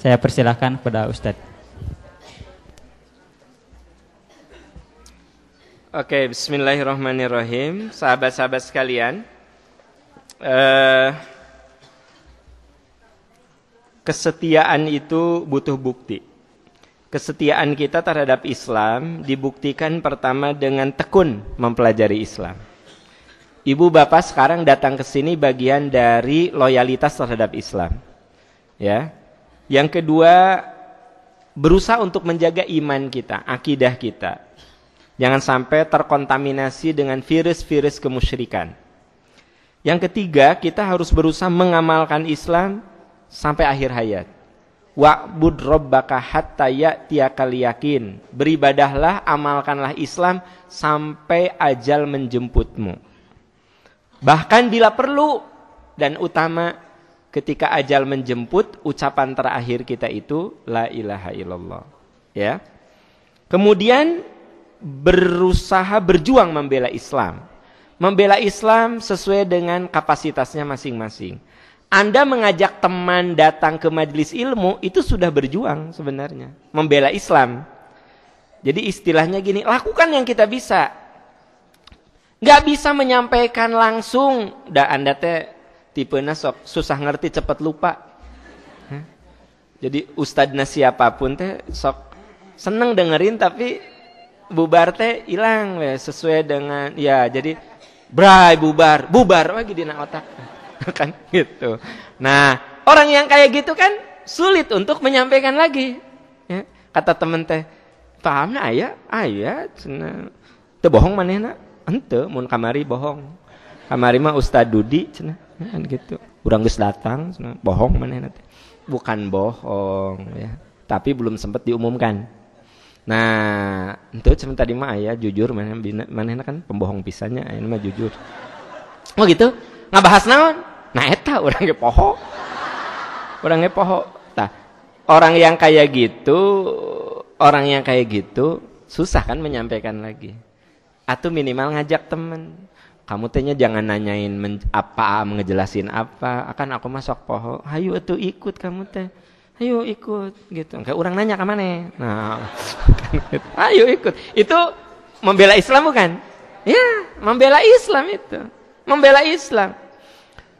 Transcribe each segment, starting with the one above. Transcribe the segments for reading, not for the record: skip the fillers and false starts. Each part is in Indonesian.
Saya persilahkan kepada Ustadz. Oke, bismillahirrahmanirrahim. Sahabat-sahabat sekalian, kesetiaan itu butuh bukti. Kesetiaan kita terhadap Islam dibuktikan pertama dengan tekun mempelajari Islam. Ibu bapak sekarang datang ke sini bagian dari loyalitas terhadap Islam. Ya. Yang kedua, berusaha untuk menjaga iman kita, akidah kita. Jangan sampai terkontaminasi dengan virus-virus kemusyrikan. Yang ketiga, kita harus berusaha mengamalkan Islam sampai akhir hayat. Wa'bud rabbaka hatta ya'tiyakal yakin. Beribadahlah, amalkanlah Islam sampai ajal menjemputmu. Bahkan bila perlu dan utama, ketika ajal menjemput, ucapan terakhir kita itu la ilaha illallah. Ya. Kemudian berusaha berjuang membela Islam. Membela Islam sesuai dengan kapasitasnya masing-masing. Anda mengajak teman datang ke majelis ilmu, itu sudah berjuang sebenarnya. Membela Islam. Jadi istilahnya gini, lakukan yang kita bisa. Gak bisa menyampaikan langsung. Dah Anda teh tipenya susah ngerti, cepat lupa. Jadi ustadznya siapapun teh sok seneng dengerin tapi bubar teh hilang sesuai dengan ya, jadi bray bubar lagi di otak kan gitu. Nah, orang yang kayak gitu kan sulit untuk menyampaikan lagi. Ya, kata temen teh, pahamna aya cenah. Teu bohong manehna? Henteu, mun kamari bohong. Kamari mah Ustaz Dudi cenah kan gitu. Urang geus datang cenah, bohong manehna teh. Bukan bohong ya, tapi belum sempat diumumkan. Nah, itu cuma tadi mah aya jujur manehna kan pembohong pisannya, aya mah jujur. Oh gitu? Ngabahas naon? Nah eta urang ge poho. Urang ge poho. Tah, orang yang kayak gitu susah kan menyampaikan lagi. Atau minimal ngajak temen. Kamu tehnya jangan nanyain apa, ngejelasin apa. Akan aku mah sok poho. Hayu atuh ikut kamu teh. Ayo ikut gitu. Kayak orang nanya ke mana? Nah, ayo ikut. Itu membela Islam bukan? Ya, membela Islam itu. Membela Islam.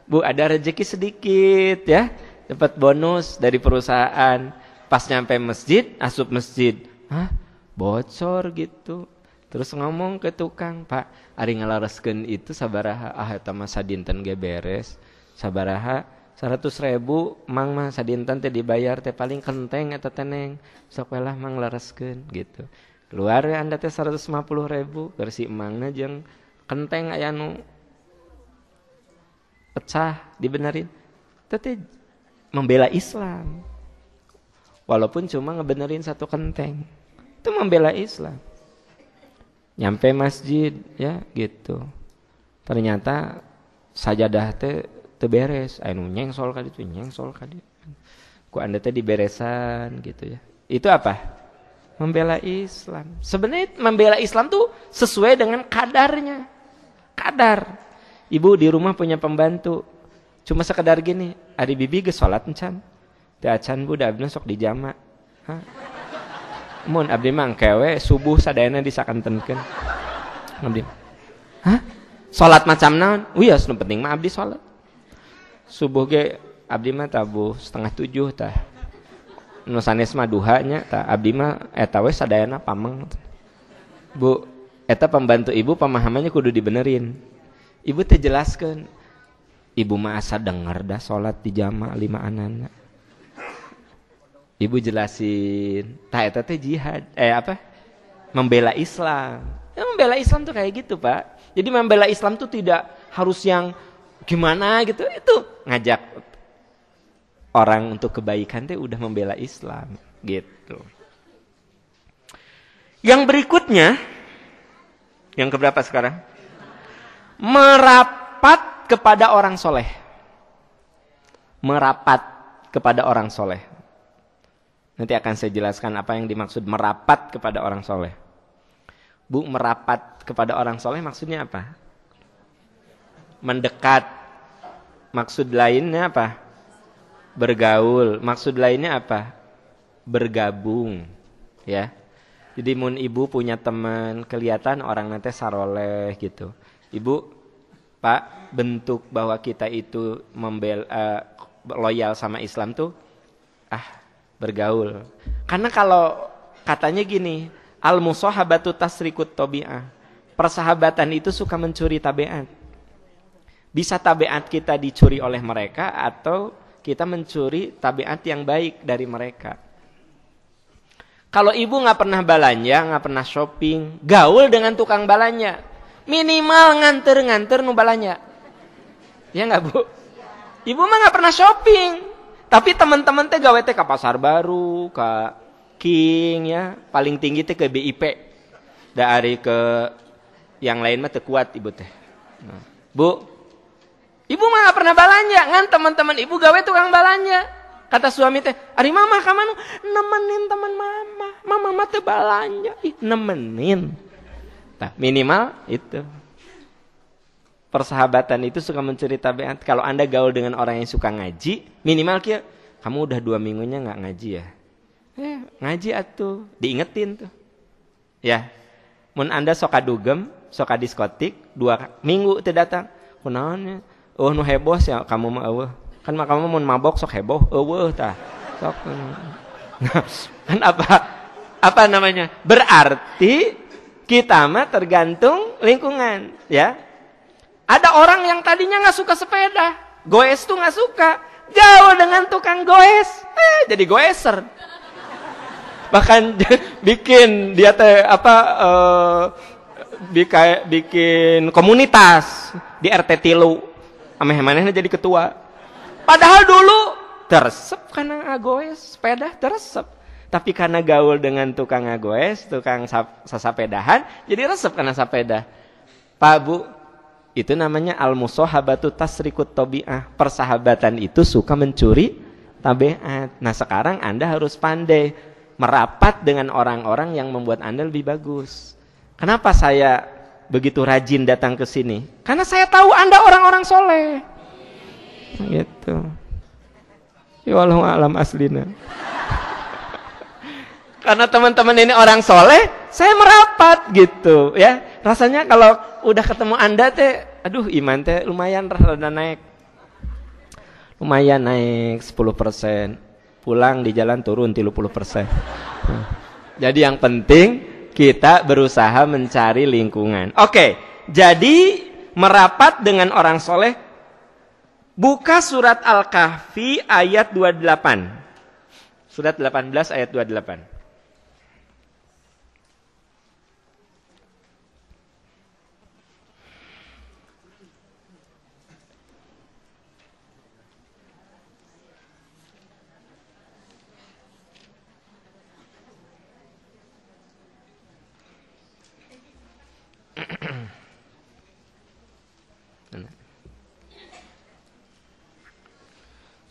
Bu, ada rezeki sedikit ya. Dapat bonus dari perusahaan. Pas nyampe masjid, asup masjid. Hah? Bocor gitu. Terus ngomong ke tukang, Pak, ari ngalareskeun itu sabaraha? Ah, eta mah sadinten ge beres. Sabaraha? 100.000 mang mah sadinten teh dibayar teh paling kenteng eta teneng sok welah mang lareskeun gitu. Keluar Anda teh 150.000 keur si emangna jeung kenteng aya nu pecah dibenerin. Teh membela Islam. Walaupun cuma ngebenerin satu kenteng. Itu membela Islam. Nyampe masjid ya gitu. Ternyata sajadah teh teu beres, anu nyengsol ka ditu, ku Anda teh diberesan gitu ya. Itu apa? Membela Islam. Sebenarnya membela Islam tuh sesuai dengan kadarnya. Kadar. Ibu di rumah punya pembantu, cuma sekedar gini, ari bibi geus salat encan. Teu acan bu da abdi sok dijama. Hah? Mun abdi mah kewe subuh sadayana disakantenkeun. Abdi. Hah? Salat macam naon? Wios nu penting mah abdi salat. Subuh ge abdi mah tabuh 6:30 tah. Nu sanes mah duha nya tah, abdi mah eta we sadayana pameng. Bu, eta pembantu ibu pemahamannya kudu dibenerin. Ibu teh jelaskeun. Ibu mah asa denger dah salat di jamaah 5 anana. Ibu jelasin, tah eta teh jihad. Membela Islam. Ya, membela Islam tuh kayak gitu, Pak. Jadi membela Islam tuh tidak harus yang gimana gitu, itu ngajak orang untuk kebaikan teh udah membela Islam gitu. Yang berikutnya, yang keberapa sekarang? Merapat kepada orang soleh. Merapat kepada orang soleh. Nanti akan saya jelaskan apa yang dimaksud merapat kepada orang soleh. Bu, merapat kepada orang soleh maksudnya apa? Mendekat. Maksud lainnya apa? bergaul. Maksud lainnya apa? Bergabung, ya. Jadi mun ibu punya teman, kelihatan orang nanti saroleh gitu. Ibu, Pak, bentuk bahwa kita itu loyal sama Islam tuh bergaul. Karena kalau katanya gini, al-musahabatu tasrikut tabi'ah. Persahabatan itu suka mencuri tabiat. Bisa tabiat kita dicuri oleh mereka atau kita mencuri tabiat yang baik dari mereka. Kalau ibu nggak pernah belanja, nggak pernah shopping, gaul dengan tukang belanja. Minimal nganter nu belanja. Ya nggak Bu? Ibu mah nggak pernah shopping. Tapi teman-teman teh gawe teh ke Pasar Baru, ke King ya. Paling tinggi teh ke BIP. Dari ke yang lain mah teu kuat ibu teh. Nah, Bu, ibu mah nggak pernah belanja, ngan teman-teman ibu gawe tukang belanja. Kata suami teh, "Ari mama ka mana? Nemenin teman mama. Mama mah teu belanja." Ih, nemenin. Nah, minimal itu. Persahabatan itu suka mencuri tabiat. Kalau Anda gaul dengan orang yang suka ngaji, minimal kia, "Kamu udah 2 minggunya nggak ngaji ya?" Ngaji atuh, diingetin tuh. Ya. Mun Anda soka dugem, soka diskotik, 2 minggu teu datang. Kunaonnya? Oh nu heboh ya kamu mah eueuh. Kan mah kamu mun mabok sok heboh eueuh tah. Sok. Kan apa namanya? Berarti kita mah tergantung lingkungan, ya. Ada orang yang tadinya nggak suka sepeda, goes tuh nggak suka, gaul dengan tukang goes, jadi goeser. Bahkan bikin dia teh bikin komunitas di RT Tilu, ameh manehna jadi ketua. Padahal dulu teresep karena goes sepeda teresep. Tapi karena gaul dengan tukang ngagoes, tukang sasapedahan, jadi resep karena sepeda. Pak Bu, itu namanya al-musahabatu tasrikut tabi'ah. Persahabatan itu suka mencuri tabiat. Nah sekarang Anda harus pandai merapat dengan orang-orang yang membuat Anda lebih bagus. Kenapa saya begitu rajin datang ke sini? Karena saya tahu Anda orang-orang soleh. Gitu. Ya wallahu a'lam aslina. Karena teman-teman ini orang soleh, saya merapat gitu ya. Rasanya kalau udah ketemu Anda teh, aduh iman teh lumayan rada naik. Lumayan naik 10%. Pulang di jalan turun 30%. Jadi yang penting kita berusaha mencari lingkungan. Oke, jadi merapat dengan orang soleh. Buka surat Al-Kahfi ayat 28. Surat 18 ayat 28.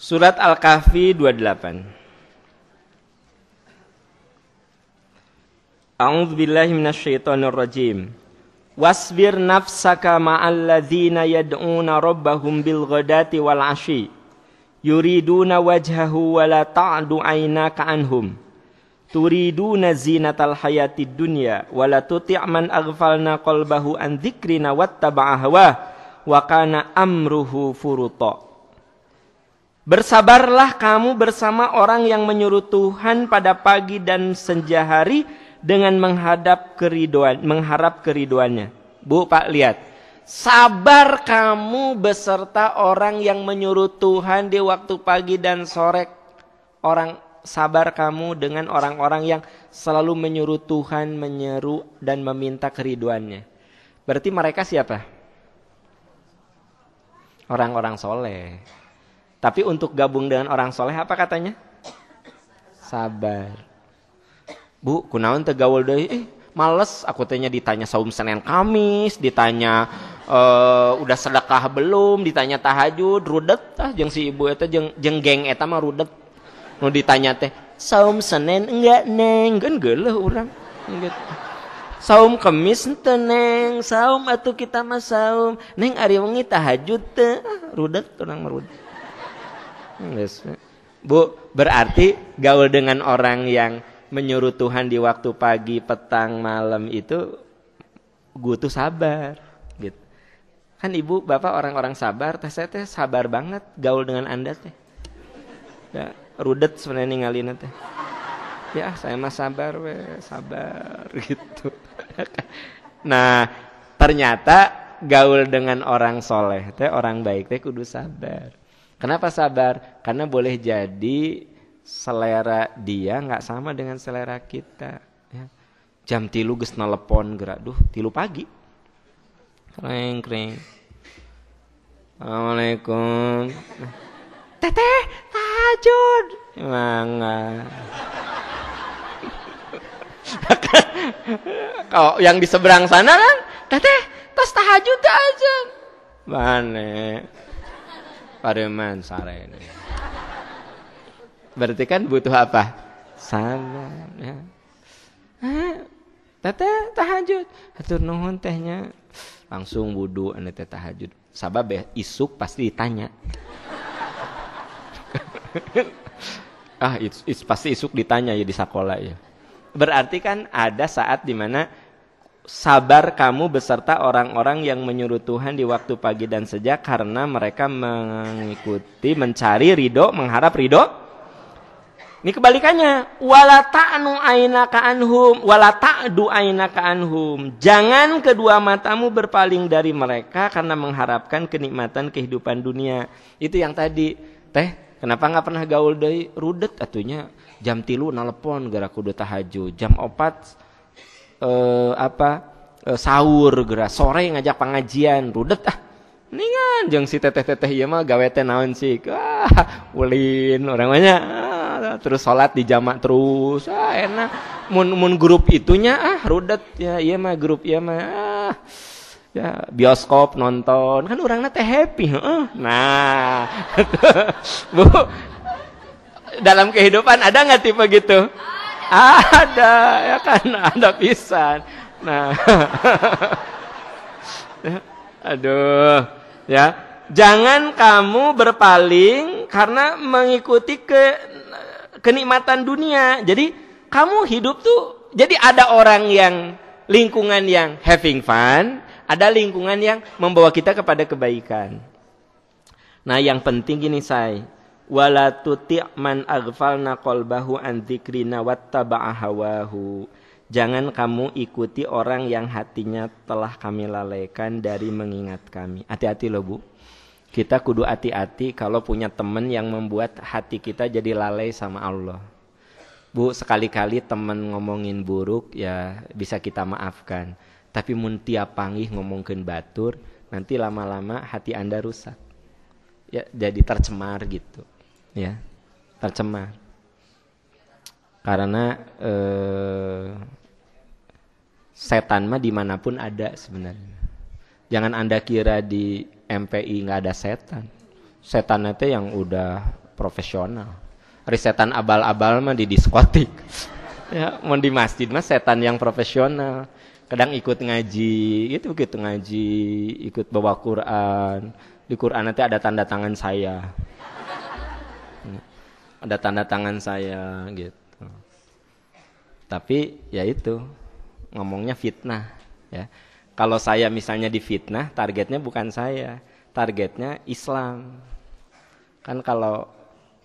Surat Al-Kahfi 28. A'udzubillahi minasyaitonirrajim. Wasbir nafsaka ma'al ladzina yad'una rabbahum bil ghadati wal 'ashyi yuriduna wajhahu wa la ta'du 'ainaka anhum turiduna zinatal hayatid dunya wa la tuti' man aghfalna qalbahu an dzikrina wattaba'a hawa wa kana amruhu furuta. Bersabarlah kamu bersama orang yang menyuruh Tuhan pada pagi dan senja hari dengan mengharap keriduannya. Bu, Pak, lihat. Sabar kamu beserta orang yang menyuruh Tuhan di waktu pagi dan sore. Sabar kamu dengan orang-orang yang selalu menyuruh Tuhan, menyeru dan meminta keriduannya. Berarti mereka siapa? Orang-orang soleh. Tapi untuk gabung dengan orang soleh apa katanya? Sabar. Bu, kunaon teu gaul deui? Males aku tanya ditanya saum Senin Kamis, ditanya udah sedekah belum, ditanya tahajud, rudet tah jeung si ibu eta jeung geng eta mah rudet. Nu ditanya teh, saum Senin enggak neng, kan geuleuh urang. Gitu. Saum Kamis henteu neng, saum atuh kita mah saum. Neng ari wengi tahajud teh, rudet urang mah rudet. Bu, berarti gaul dengan orang yang menyuruh Tuhan di waktu pagi, petang, malam itu butuh sabar gitu. Kan ibu, bapak orang-orang sabar, saya teh sabar banget gaul dengan Anda teh. Ya, rudet sebenarnya ninggalin teh. Ya, saya mah sabar sabar gitu. Nah, ternyata gaul dengan orang soleh teh, orang baik teh kudu sabar. Kenapa sabar? Karena boleh jadi selera dia nggak sama dengan selera kita. Ya. Jam 3 geus nelepon gerak, 3 pagi. Kring. Assalamualaikum. Teteh, tahajud. Mangga. Kalau yang di seberang sana kan, teteh, tas tahajud aja. Mana? Pareman sare ini. Berarti kan butuh apa? Sabar. Ya. Teteh tahajud. Hatur nuhun tehnya. Langsung wudu anu teh tahajud. Sabab isuk pasti ditanya. Pasti isuk ditanya ya di sekolah ya. Berarti kan ada saat di mana sabar kamu beserta orang-orang yang menyuruh Tuhan di waktu pagi dan sejak karena mereka mengikuti, mencari ridho, mengharap ridho. Ini kebalikannya, wala ta'nu ainaka anhum, wala ta'du ainaka anhum. Jangan kedua matamu berpaling dari mereka karena mengharapkan kenikmatan kehidupan dunia. Itu yang tadi, teh, kenapa nggak pernah gaul deui rudet atunya jam 3 nelepon gara kudu tahajud, jam 4 sahur geura sore ngajak pengajian rudet ningan jeung si teteh-teteh ieu mah gawe teh naon sih ulin orang banyak terus salat di jamak terus enak mun grup itunya rudet ya ieu mah grup ieu mah ya bioskop nonton kan urangna teh happy nah Bu dalam kehidupan ada nggak tipe gitu? Ada, ya kan, ada pisan. Nah, aduh, ya, jangan kamu berpaling karena mengikuti kenikmatan dunia. Jadi kamu hidup tuh, jadi ada orang yang lingkungan yang having fun, ada lingkungan yang membawa kita kepada kebaikan. Nah, yang penting gini say. Wala tuti' man aghfalna qalbahu an dzikrina wattaba'a hawahu. Jangan kamu ikuti orang yang hatinya telah kami lalaikan dari mengingat kami. Hati-hati loh Bu. Kita kudu hati-hati kalau punya teman yang membuat hati kita jadi lalai sama Allah. Bu, sekali-kali teman ngomongin buruk ya bisa kita maafkan. Tapi mun tiap panggih ngomongkeun batur, nanti lama-lama hati Anda rusak. Ya jadi tercemar gitu. Ya, tercemar. Karena setan mah dimanapun ada sebenarnya. Jangan Anda kira di MPI nggak ada setan. Setan itu yang udah profesional. Setan abal-abal mah di diskotik. Ya, mau di masjid mah setan yang profesional. Kadang ikut ngaji, itu begitu ngaji, ikut bawa Quran. Di Quran nanti ada tanda tangan saya. Ada tanda tangan saya gitu. Tapi ya itu ngomongnya fitnah ya. Kalau saya misalnya difitnah, targetnya bukan saya, targetnya Islam. Kan kalau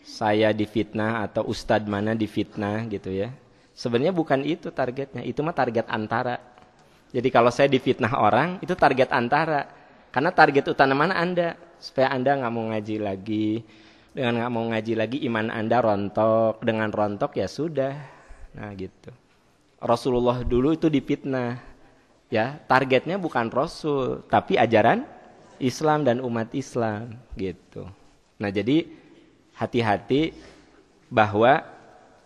saya difitnah atau ustadz mana difitnah gitu ya. Sebenarnya bukan itu targetnya, itu mah target antara. Jadi kalau saya difitnah orang, itu target antara. Karena target utama mana Anda? Supaya Anda nggak mau ngaji lagi. Dengan nggak mau ngaji lagi iman Anda rontok, dengan rontok ya sudah. Nah gitu. Rasulullah dulu itu difitnah. Ya, targetnya bukan Rasul, tapi ajaran Islam dan umat Islam gitu. Nah, jadi hati-hati bahwa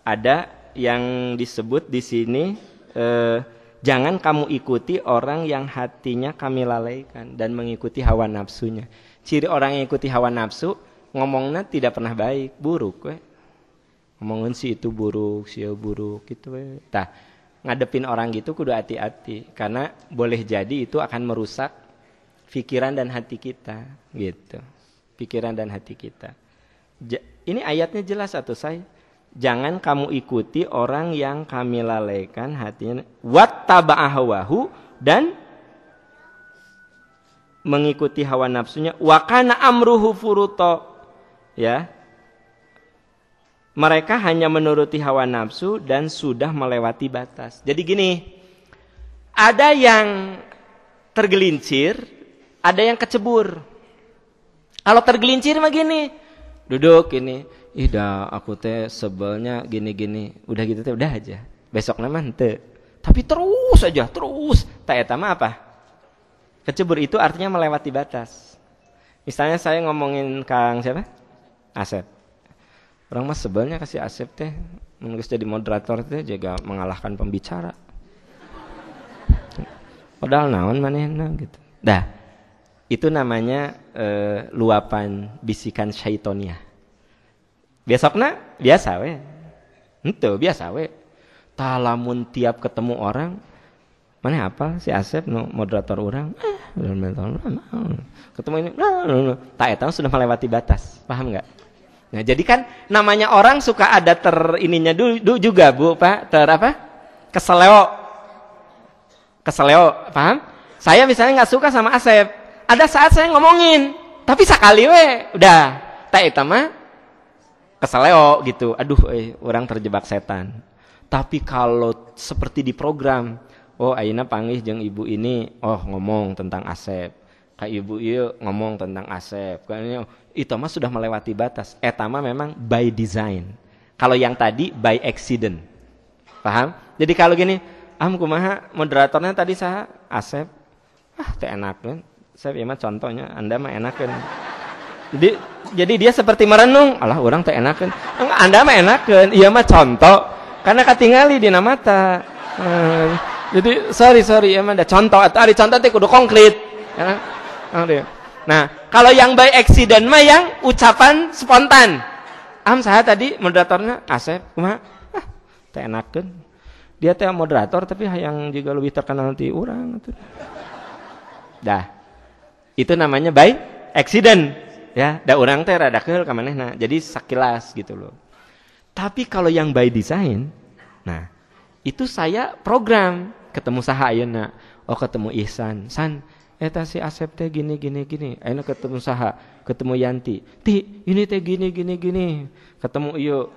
ada yang disebut di sini jangan kamu ikuti orang yang hatinya kami lalaikan dan mengikuti hawa nafsunya. Ciri orang yang ikuti hawa nafsu ngomongnya tidak pernah baik, buruk we. Ngomongin si itu buruk, si itu buruk gitu we. Tah, ngadepin orang gitu kudu hati-hati karena boleh jadi itu akan merusak pikiran dan hati kita gitu. Pikiran dan hati kita. ini ayatnya jelas atuh saya. Jangan kamu ikuti orang yang kami lalaikan hatinya, wattaba'a hawahu, dan mengikuti hawa nafsunya, wa kana amruhu furuta. Ya. Mereka hanya menuruti hawa nafsu dan sudah melewati batas. Jadi gini, ada yang tergelincir, ada yang kecebur. Kalau tergelincir mah gini, duduk ini, dah aku teh sebelnya gini-gini, udah gitu teh udah aja. Besok nama henteu. Tapi terus aja, terus. Tak eta mah apa? Kecebur itu artinya melewati batas. Misalnya saya ngomongin Kang siapa? Asep. Orang mah sebelnya kasih Asep teh menulis jadi moderator teh juga mengalahkan pembicara. Padahal naon manehna gitu. Dah. Itu namanya luapan bisikan syaitonia. Besokna biasa we. Henteu biasa we. Talamun tiap ketemu orang, mana apa si Asep no moderator orang? Ketemu ini, tak eta sudah melewati batas. Paham enggak? Nah, jadi kan namanya orang suka ada ininya dulu juga, Bu, Pak. Keseleo. Keseleo, paham? Saya misalnya enggak suka sama Asep. Ada saat saya ngomongin, tapi sekali we, udah. Tak eta mah keseleo gitu. Aduh, orang terjebak setan. Tapi kalau seperti di program, oh ayeuna panggih jeung ibu ini, oh ngomong tentang Asep. Ka ibu ieu ngomong tentang Asep. Kayaknya itu mah sudah melewati batas. Eta mah memang by design. Kalau yang tadi by accident. Paham? Jadi kalau gini, kumaha moderatornya tadi saha? Asep. Teh enakeun. Asep ieu mah contohnya, Anda mah enakeun. Jadi dia seperti merenung, alah orang teh enakeun. Anda mah enakeun, ieu mah contoh. Karena katingali dina mata. Jadi sorry ieu mah da contoh atau ari contoh teh kudu konkret. Ya. Nah, kalau yang by accident mah yang ucapan spontan. Saha tadi moderatornya Asep, kumaha? Teh enakeun. Dia teh moderator tapi yang juga lebih terkenal di urang atuh. Dah. Itu namanya by accident, ya. Da urang teh rada keul ka manehna. Jadi sakilas gitu loh. Tapi kalau yang by design, nah, itu saya program ketemu saha ayeuna. Oh, ketemu Ihsan. San, eta si Asep teh gini. Ayeuna ketemu saha? Ketemu Yanti. Ti, ini teh gini. Ketemu ieu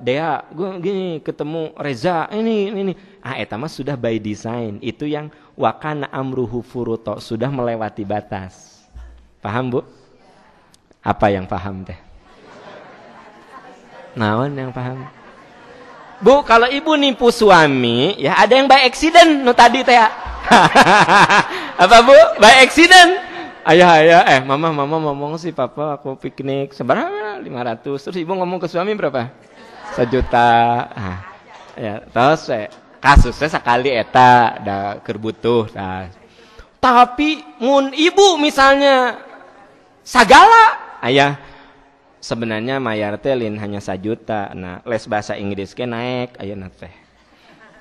Dea, gua gini, ketemu Reza. Ini. Eta mah sudah by design. Itu yang wa kana amruhu furuta, sudah melewati batas. Paham, Bu? Apa yang paham teh? Naon yang paham? Bu, kalau ibu nipu suami, ya ada yang by accident nu tadi teh. Apa, Bu? By accident. Ayah, mama ngomong sih papa aku piknik seberapa 500. Terus ibu ngomong ke suami berapa? 1 juta. Ya, terus kasusnya sekali eta da keur butuh. Tapi mun ibu misalnya sagala, ayah sebenarnya mayar teh lain hanya 1 juta. Nah, les bahasa Inggris ke naik ayeuna teh.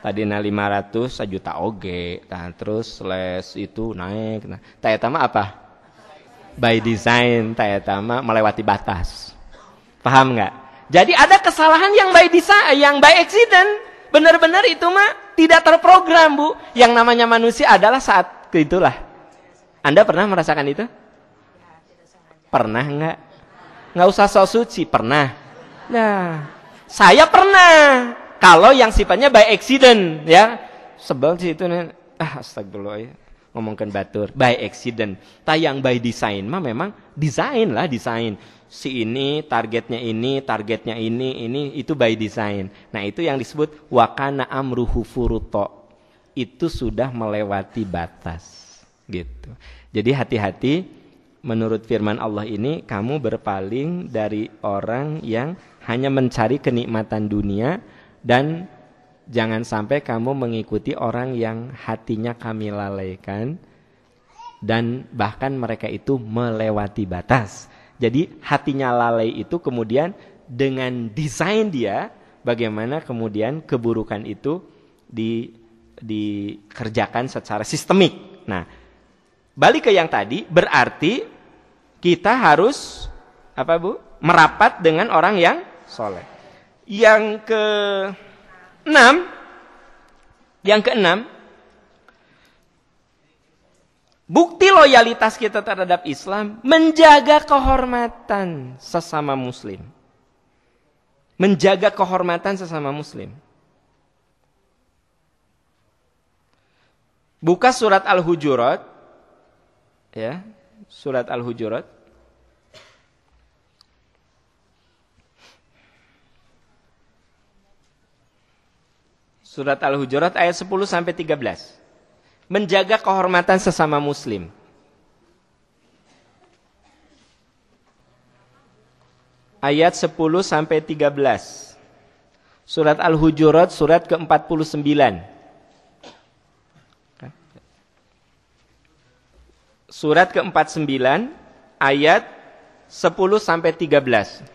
Tadina 500 1 juta oge. Nah, terus les itu naik. Nah, ta eta mah apa? By design, ta eta mah melewati batas. Paham enggak? Jadi ada kesalahan yang by design, yang by accident. Benar-benar itu mah tidak terprogram, Bu. Yang namanya manusia adalah saat itulah. Anda pernah merasakan itu? Pernah enggak? Nggak usah sok suci, pernah. Nah, saya pernah. Kalau yang sifatnya by accident, ya sebel sih itu nih. Astagfirullah ya. Ngomongkan batur, by accident. Yang by design mah memang desain. Si ini targetnya ini itu by design. Nah, itu yang disebut wa kana amruhu furuta. Itu sudah melewati batas. Gitu. Jadi hati-hati. Menurut firman Allah ini, kamu berpaling dari orang yang hanya mencari kenikmatan dunia, dan jangan sampai kamu mengikuti orang yang hatinya kami lalaikan, dan bahkan mereka itu melewati batas. Jadi hatinya lalai itu kemudian dengan desain dia, bagaimana kemudian keburukan itu dikerjakan secara sistemik. Nah, balik ke yang tadi, berarti kita harus apa, Bu? merapat dengan orang yang soleh. Yang keenam, bukti loyalitas kita terhadap Islam, menjaga kehormatan sesama muslim. Menjaga kehormatan sesama muslim. Buka surat Al-Hujurat, ya, surat Al-Hujurat. Surat Al-Hujurat ayat 10 sampai 13. Menjaga kehormatan sesama muslim. Ayat 10 sampai 13. Surat Al-Hujurat surat ke-49. Surat ke-49 ayat 10 sampai 13.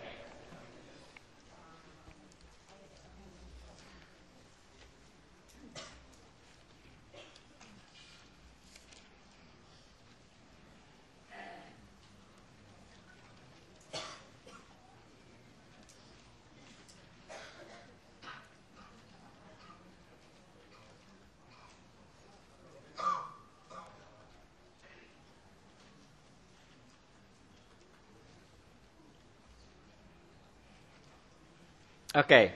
Oke.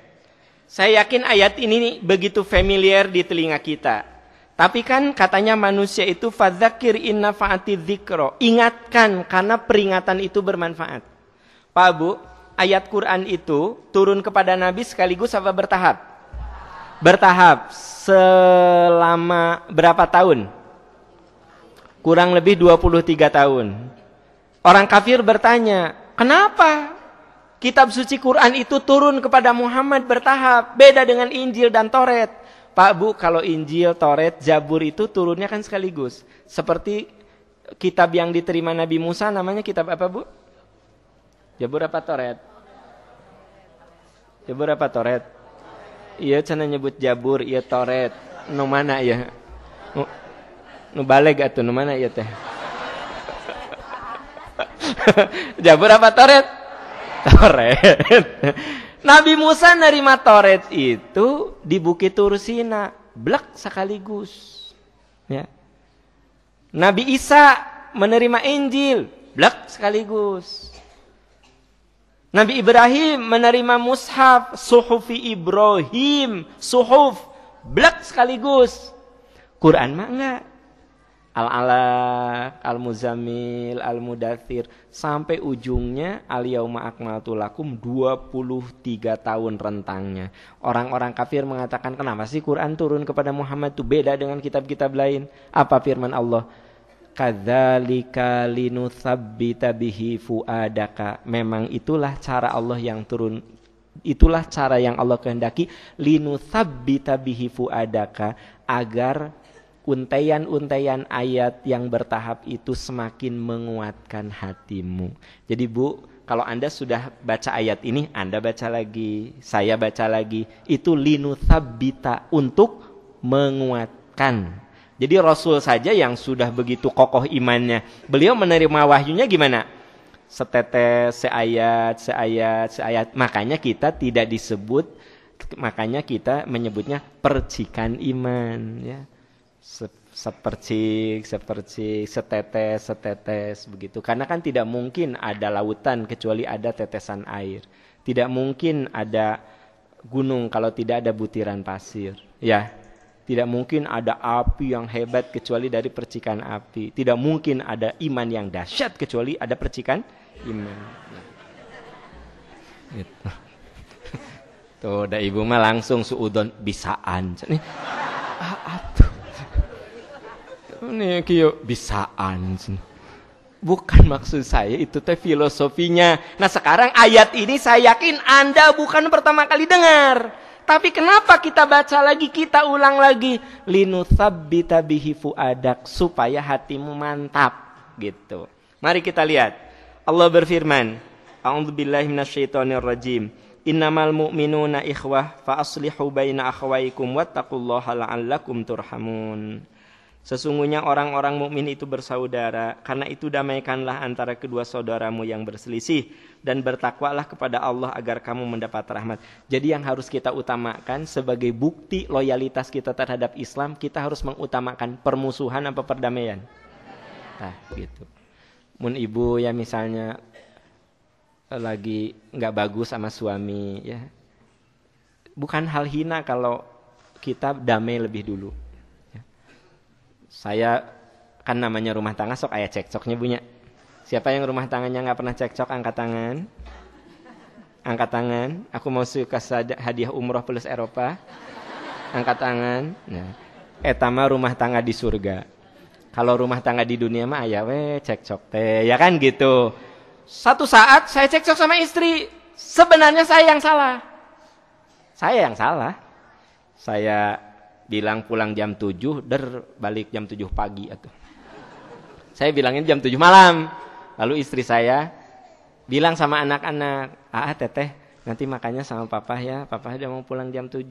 Saya yakin ayat ini begitu familiar di telinga kita. Tapi kan katanya manusia itu fadzakir inna fa'ati dzikra. Ingatkan karena peringatan itu bermanfaat. Pak Bu, ayat Quran itu turun kepada Nabi sekaligus apa bertahap? Bertahap. Selama berapa tahun? Kurang lebih 23 tahun. Orang kafir bertanya, kenapa kitab suci Quran itu turun kepada Muhammad bertahap, beda dengan Injil dan Taurat? Pak Bu, kalau Injil, Taurat, Zabur itu turunnya kan sekaligus. Seperti kitab yang diterima Nabi Musa namanya kitab apa Bu? Zabur apa Taurat? Zabur apa Taurat? Iya, cana nyebut Zabur, iya Taurat. Nu mana ya? Nu baleg atuh, nu mana ya teh? Zabur apa Taurat? Taurat. Nabi Musa nerima Taurat itu di Bukit Tur Sina, blek sekaligus. Ya. Nabi Isa menerima Injil, blek sekaligus. Nabi Ibrahim menerima mushaf, suhufi Ibrahim, suhuf, blek sekaligus. Quran mah enggak. Al-Alaq, Al-Muzammil, Al-Mudathir, sampai ujungnya Al-Yauma Akmaltu Lakum, 23 tahun rentangnya. Orang-orang kafir mengatakan, kenapa sih Quran turun kepada Muhammad itu beda dengan kitab-kitab lain? Apa firman Allah? Kadzalika linutsabbita bihi fuadaka. Memang itulah cara Allah yang turun. Itulah cara yang Allah kehendaki, linutsabbita bihi fuadaka, agar untaian-untaian ayat yang bertahap itu semakin menguatkan hatimu. Jadi Bu, kalau Anda sudah baca ayat ini, Anda baca lagi, saya baca lagi. Itu linutsabbita, untuk menguatkan. Jadi Rasul saja yang sudah begitu kokoh imannya, beliau menerima wahyunya gimana? Setetes, seayat. Makanya kita tidak disebut, makanya kita menyebutnya percikan iman, ya. Sepercik, setetes begitu. Karena kan tidak mungkin ada lautan kecuali ada tetesan air. Tidak mungkin ada gunung kalau tidak ada butiran pasir. Ya, tidak mungkin ada api yang hebat kecuali dari percikan api. Tidak mungkin ada iman yang dahsyat kecuali ada percikan iman. Gitu. Tuh, ada ibu mah langsung suudon bisaan. Atuh. Ini kieu bisaan. Bukan maksud saya itu teh filosofinya. Nah, sekarang ayat ini saya yakin Anda bukan pertama kali dengar. Tapi kenapa kita baca lagi, kita ulang lagi? Linutsabbita bihi fuadak, supaya hatimu mantap gitu. Mari kita lihat. Allah berfirman, A'udzubillahi minasyaitonirrajim. Innamal mu'minuna ikhwah fa aslihu baina akhawaykum wattaqullaha la'allakum turhamun. Sesungguhnya orang-orang mukmin itu bersaudara, karena itu damaikanlah antara kedua saudaramu yang berselisih dan bertakwalah kepada Allah agar kamu mendapat rahmat. Jadi yang harus kita utamakan sebagai bukti loyalitas kita terhadap Islam, kita harus mengutamakan permusuhan apa perdamaian. Nah, gitu. Mun ibu ya misalnya lagi nggak bagus sama suami, ya bukan hal hina kalau kita damai lebih dulu. Saya kan namanya rumah tangga sok aya cekcoknya punya. Siapa yang rumah tangganya nggak pernah cekcok angkat tangan? Angkat tangan. Aku mau suka hadiah umroh plus Eropa. Angkat tangan. Nah, etama rumah tangga di surga. Kalau rumah tangga di dunia mah aya we cekcok teh, ya kan gitu. Satu saat saya cekcok sama istri, sebenarnya saya yang salah. Saya yang salah. Saya bilang pulang jam 7, balik jam 7 pagi atuh. Saya bilangin jam 7 malam. Lalu istri saya bilang sama anak-anak, teteh, nanti makannya sama papa ya. Papa udah mau pulang jam 7.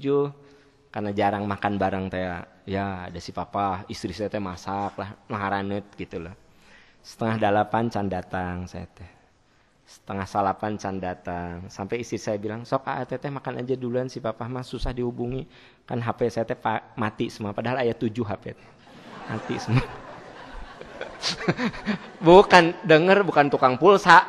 Karena jarang makan bareng teh. Ya, ada si papa, istri saya teh masak lah, maharaneut gitu loh. 7:30 can datang saya teh. 7:30 can datang. Sampai istri saya bilang, sok teteh makan aja duluan, si papa mah susah dihubungi. Kan HP saya teh mati semua, padahal aya 7 HP teh. Mati semua. Bukan denger, bukan tukang pulsa.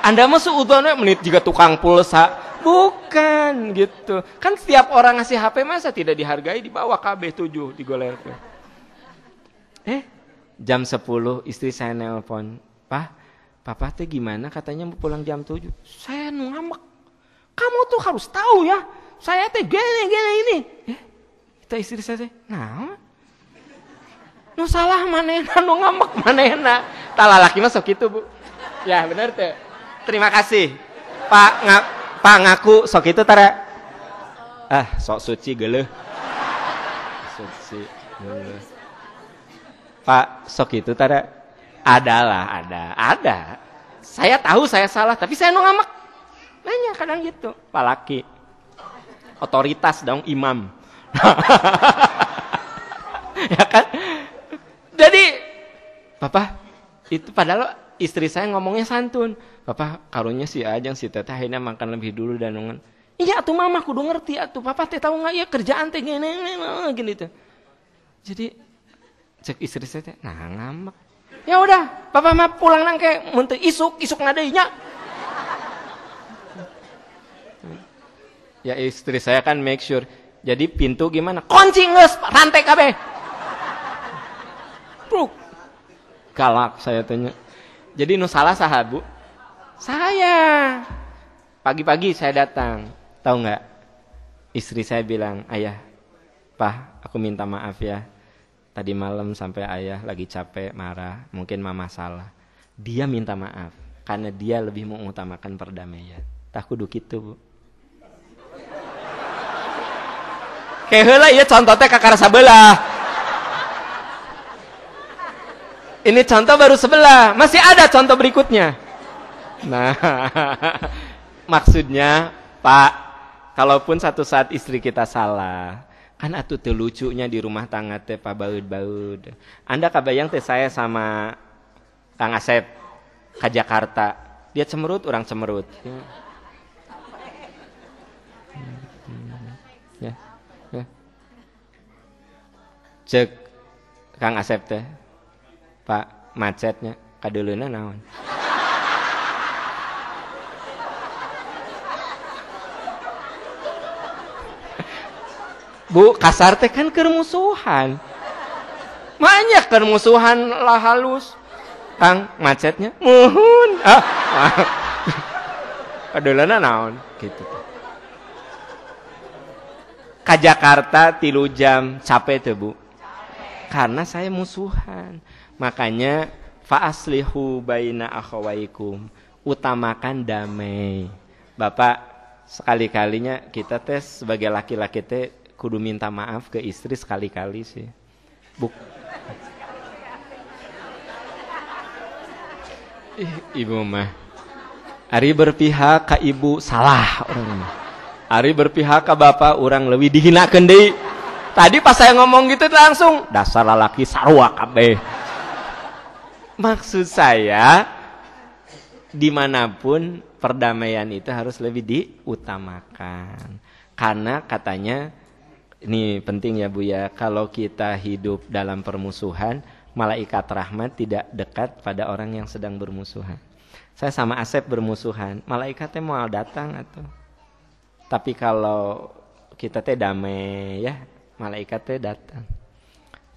Anda mah seudahnya menit juga tukang pulsa. Bukan gitu. Kan setiap orang ngasih HP masa tidak dihargai, dibawa KB 7 digolerkan. Jam 10 istri saya nelpon, Papa teh gimana? Katanya mau pulang jam 7. Saya ngambek. Kamu tuh harus tahu ya. Saya teh gini ini. Kita istri saya teh, nah. Nu salah manehna, nu ngambek manehna. Tah lalaki mah sok kitu, Bu. Ya, benar teh. Terima kasih. Pak ngaku sok kitu tara. Sok suci geuleuh. Suci geuleuh. Pak sok kitu tara. Ada. Saya tahu saya salah, tapi saya nu ngamek. Nanya kadang gitu, Pak laki. Otoritas dong, imam. Ya kan? Jadi, Papa, itu padahal istri saya ngomongnya santun. Papa, karunya si Ajang, si Teteh akhirnya makan lebih dulu dan nungan. Iya, atuh mama kudu ngerti atuh. Papa teh tahu nggak ya kerjaan teh gini tuh. Jadi, cek istri saya teh, nah ngamek. Ya udah, Papa mah pulang nang ke mun teu isuk ngadeunya. Ya istri saya kan make sure. Jadi pintu gimana? Kunci geus, rantai kabeh. Pruk. Galak saya tanya. Jadi nu salah saha, Bu? Saya. Pagi-pagi saya datang. Tahu enggak? Istri saya bilang, "Ayah, Pak, aku minta maaf ya. Tadi malam sampai ayah lagi capek, marah. Mungkin mama salah." Dia minta maaf. Karena dia lebih mengutamakan perdamaian. Tah kudu kitu, Bu. Kayak heula ieu contoh teh kakara sabelah. Ini contoh baru sebelah. Masih ada contoh berikutnya. Nah, maksudnya, Pak, kalaupun satu saat istri kita salah, kan atuh teu lucunya di rumah tangga teh pabaud-baud. Anda kabayang teh saya sama Kang Asep ke Jakarta. Dia cemerut, orang cemerut. Ya. Cek Kang Asep teh, Pak, macetnya kadeuleuna naon? Bu, kasar teh kan keur musuhan. Banyak keur musuhan lah halus. Kang, macetnya muhun. Kadeulana naon gitu. Ka Jakarta 3 jam capek teu, Bu? Karena saya musuhan. Makanya fa aslihu baina akhawaikum. Utamakan damai. Bapak, sekali-kalinya kita teh sebagai laki-laki teh kudu minta maaf ke istri sekali-kali sih. Ibu mah ari berpihak ka ibu salah orang mah. Ari berpihak ka bapak orang lebih dihinakeun deui. Tadi pas saya ngomong gitu langsung dasar lalaki sarua kabeh. Maksud saya dimanapun perdamaian itu harus lebih diutamakan. Karena katanya, ini penting ya Bu ya, kalau kita hidup dalam permusuhan, malaikat rahmat tidak dekat pada orang yang sedang bermusuhan. Saya sama Asep bermusuhan, malaikatnya mau datang atau? Tapi kalau kita teh damai ya, malaikatnya datang.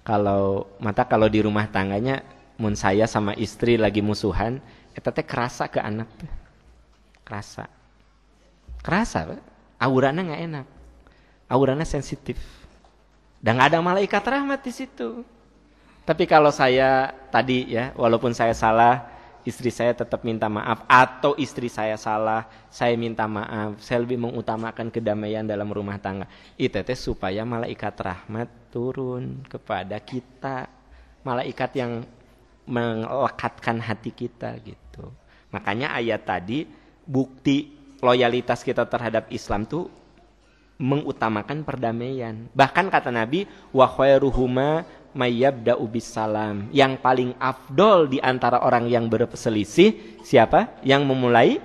Kalau di rumah tangganya, mun saya sama istri lagi musuhan, eta teh kerasa ke anak teh. Kerasa, Pak. Aurana nggak enak, aurana sensitif, dan nggak ada malaikat rahmat di situ. Tapi kalau saya tadi ya, walaupun saya salah, istri saya tetap minta maaf, atau istri saya salah, saya minta maaf, saya lebih mengutamakan kedamaian dalam rumah tangga. Itu teh supaya malaikat rahmat turun kepada kita, malaikat yang melekatkan hati kita gitu. Makanya ayat tadi bukti loyalitas kita terhadap Islam tuh mengutamakan perdamaian. Bahkan kata Nabi, wa khairuhuma mayyabda'u bisalam. Yang paling afdol di antara orang yang berselisih siapa? Yang memulai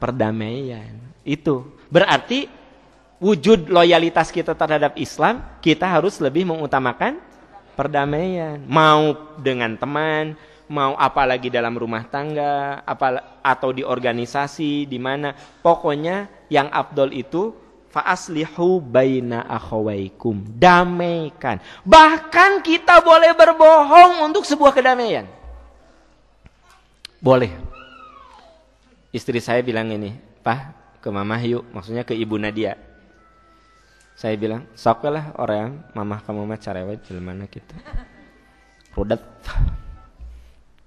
perdamaian. Itu berarti wujud loyalitas kita terhadap Islam, kita harus lebih mengutamakan perdamaian. Mau dengan teman, mau apalagi dalam rumah tangga, atau di organisasi, di mana. Pokoknya yang afdol itu fa'aslihu baina akhawaikum, damaikan. Bahkan kita boleh berbohong untuk sebuah kedamaian. Boleh. Istri saya bilang ini, "Pah, ke mamah yuk," maksudnya ke Ibu Nadia. Saya bilang, "Sok lah orang mamah kamu mah carewet jelmana gitu." Rudet.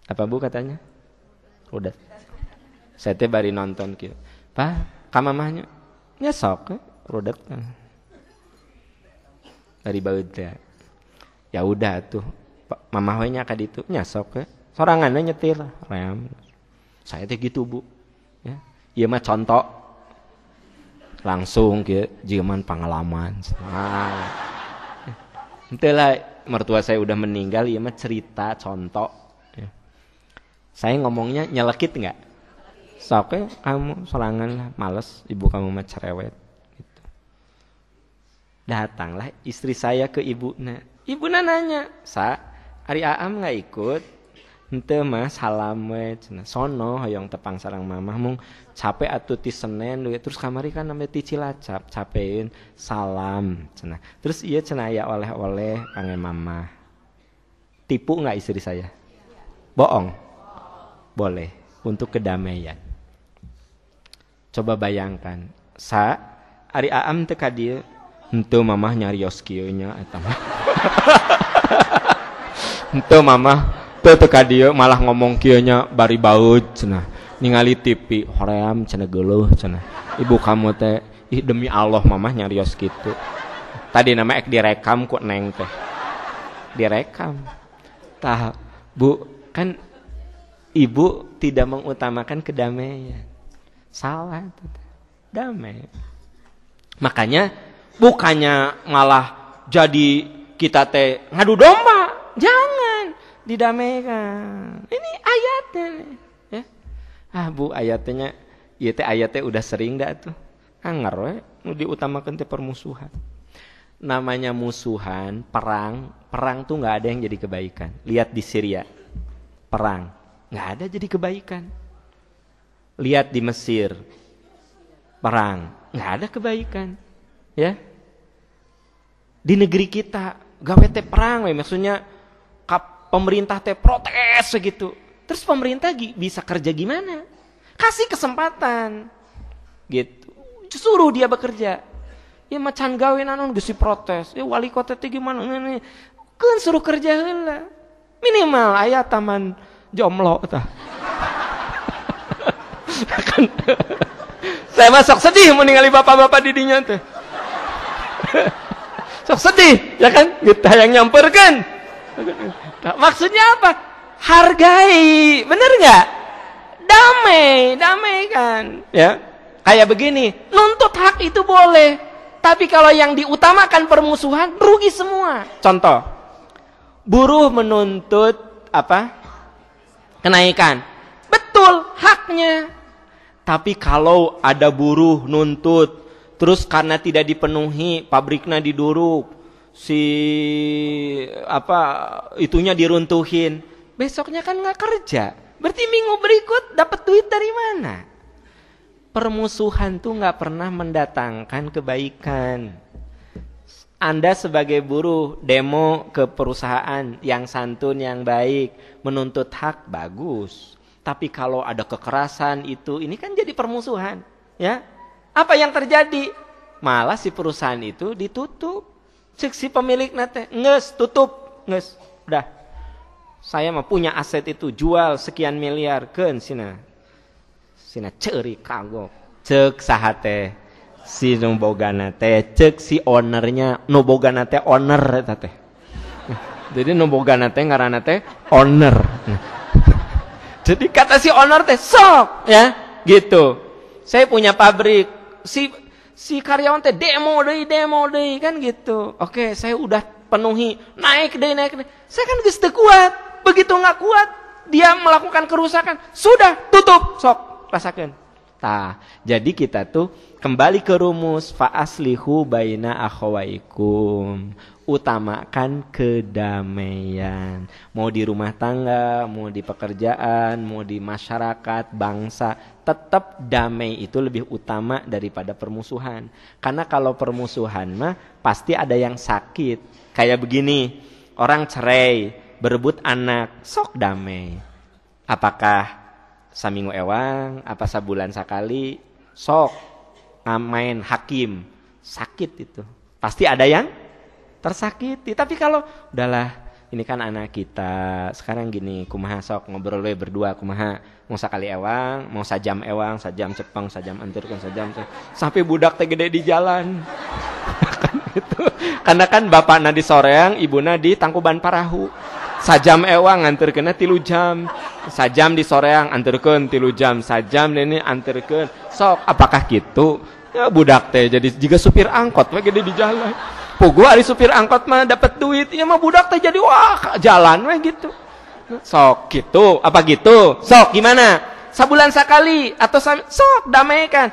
Apa Bu katanya? Rudet. Saya teh bari nonton kieu. "Pah, ka mamahnya?" "Ya sok." Rudet. Dari baut teh. Ya udah tuh. Mamah we nya ka ditu, nya sok we. Soranganna nyetir. Rem. Saya teh gitu Bu. Ya. Ieu mah contoh. Langsung kieu jeung pengalaman. Nah. Henteu lah mertua saya udah meninggal, ieu mah cerita contoh. Ya. Saya ngomongnya nyelekit enggak? Sok we kamu sorangan lah, males ibu kamu mah cerewet. Datanglah istri saya ke ibuna. Ibuna nanya, "Sa, Ari Aam nggak ikut?" "Henteu mah, salam we cenah. Sono hoyong tepang sareng mamah mung capek atuh ti Senen terus kamari kan namanya ti Cilacap, capeun salam cenah." Terus ieu cenah aya oleh-oleh kangge mamah. Tipu nggak istri saya? Bohong? Boleh, untuk kedamaian. Coba bayangkan, "Sa, Ari Aam teu ka dieu." "Henteu mamah nyarios kieu nya eta mah." "Henteu mamah teu ka dieu malah ngomong kieu nya bari baut cenah. Ningali TV hoream cenah geuleuh cenah. Ibu kamu teh demi Allah mamah nyarios kitu." Tadi nama ek direkam ku neng teh. Direkam. Tah, Bu, kan ibu tidak mengutamakan kedamaian. Salah itu. Damai. Makanya bukannya malah jadi kita teh ngadu domba, jangan, didamaikan. Ini ayatnya nih, ya. Bu ayatnya, ieu teh ayatnya udah sering dah tuh. Anger we nu diutamakeun teh permusuhan. Namanya musuhan, perang tuh nggak ada yang jadi kebaikan. Lihat di Syria, perang nggak ada jadi kebaikan. Lihat di Mesir, perang nggak ada kebaikan. Ya, di negeri kita gawe teh perang, maksudnya pemerintah teh protes segitu. Terus pemerintah bisa kerja gimana? Kasih kesempatan, gitu. Suruh dia bekerja. Ya macan gawe nanon geus protes. Ya wali kota teh gimana? Kan suruh kerja heula. Minimal aya taman jomlo tah. Saya masuk sedih meningali bapak-bapak di dinya teh. Sok sedih, ya kan? Kita yang nyamperkan. Nah, maksudnya apa? Hargai, bener nggak? Damai kan? Ya, kayak begini. Nuntut hak itu boleh, Tapi kalau yang diutamakan permusuhan, rugi semua. Contoh, buruh menuntut apa? Kenaikan. Betul, haknya. Tapi kalau ada buruh nuntut, terus karena tidak dipenuhi, pabriknya diduruk, itunya diruntuhin, besoknya kan nggak kerja. Berarti minggu berikut dapat duit dari mana? Permusuhan tuh nggak pernah mendatangkan kebaikan. Anda sebagai buruh demo ke perusahaan yang santun, yang baik, menuntut hak, bagus. Tapi kalau ada kekerasan ini kan jadi permusuhan, ya. Apa yang terjadi? Malah si perusahaan itu ditutup. Cek si pemilik nate, nges tutup, nges. Udah. Saya mah punya aset itu, jual sekian miliar keun sina ceuri kagok. Cek sahate si nu bogana teh, cek si ownernya, nu bogana teh owner eta teh. Jadi nu bogana teh ngaranna teh owner. Jadi kata si owner teh sok, ya, gitu. Saya punya pabrik, si karyawan teh demo deui kan gitu. Oke, saya udah penuhi, naik deh. Saya kan geus teu kuat. Begitu nggak kuat, dia melakukan kerusakan, sudah tutup, sok rasakan. Tah, jadi kita tuh kembali ke rumus fa'aslihu baina akhawaikum. Utamakan kedamaian. Mau di rumah tangga, mau di pekerjaan, mau di masyarakat, bangsa, tetap damai itu lebih utama daripada permusuhan. Karena kalau permusuhan mah pasti ada yang sakit. Kayak begini, orang cerai, berebut anak, sok damai. Apakah saminggu ewang, apa sabulan sekali, sok main hakim, sakit itu. Pasti ada yang tersakiti. Tapi kalau udahlah, ini kan anak kita, sekarang gini, kumaha sok ngobrol we berdua, kumaha mau sakali ewang, mau sajam cepeng, sajam anturkeun, sampai budak teh gede di jalan. Kan gitu. Karena kan bapakna di soreang, ibuna di Tangkuban Parahu. Sajam ewang anturkeunna 3 jam. Sajam di soreang anturkeun 3 jam. Sajam ini anturkeun. Sok apakah gitu? Ya budak teh jadi juga supir angkot we gede di jalan. Pugu ari supir angkot mah dapat duit, ya mah budak teh jadi wah jalan we gitu. Sok gitu, apa gitu? Sok gimana? Sabulan sekali atau sok damaikan.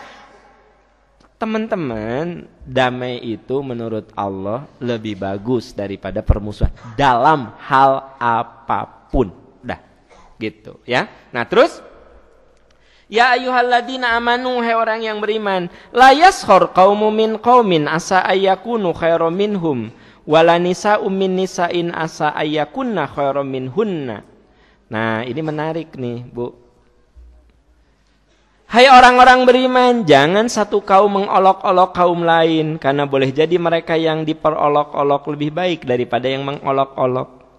Teman-teman, damai itu menurut Allah lebih bagus daripada permusuhan dalam hal apapun. Dah, gitu ya. Nah, terus ya ayyuhalladzina amanu, hai orang yang beriman, la yaskhar qaumun min qaumin asa ayyakunu khairum minhum wala nisa'um min nisa'in asa ayyakunna khairum minhunna. Nah, ini menarik nih, Bu. Hai orang-orang beriman, jangan satu kaum mengolok-olok kaum lain, karena boleh jadi mereka yang diperolok-olok lebih baik daripada yang mengolok-olok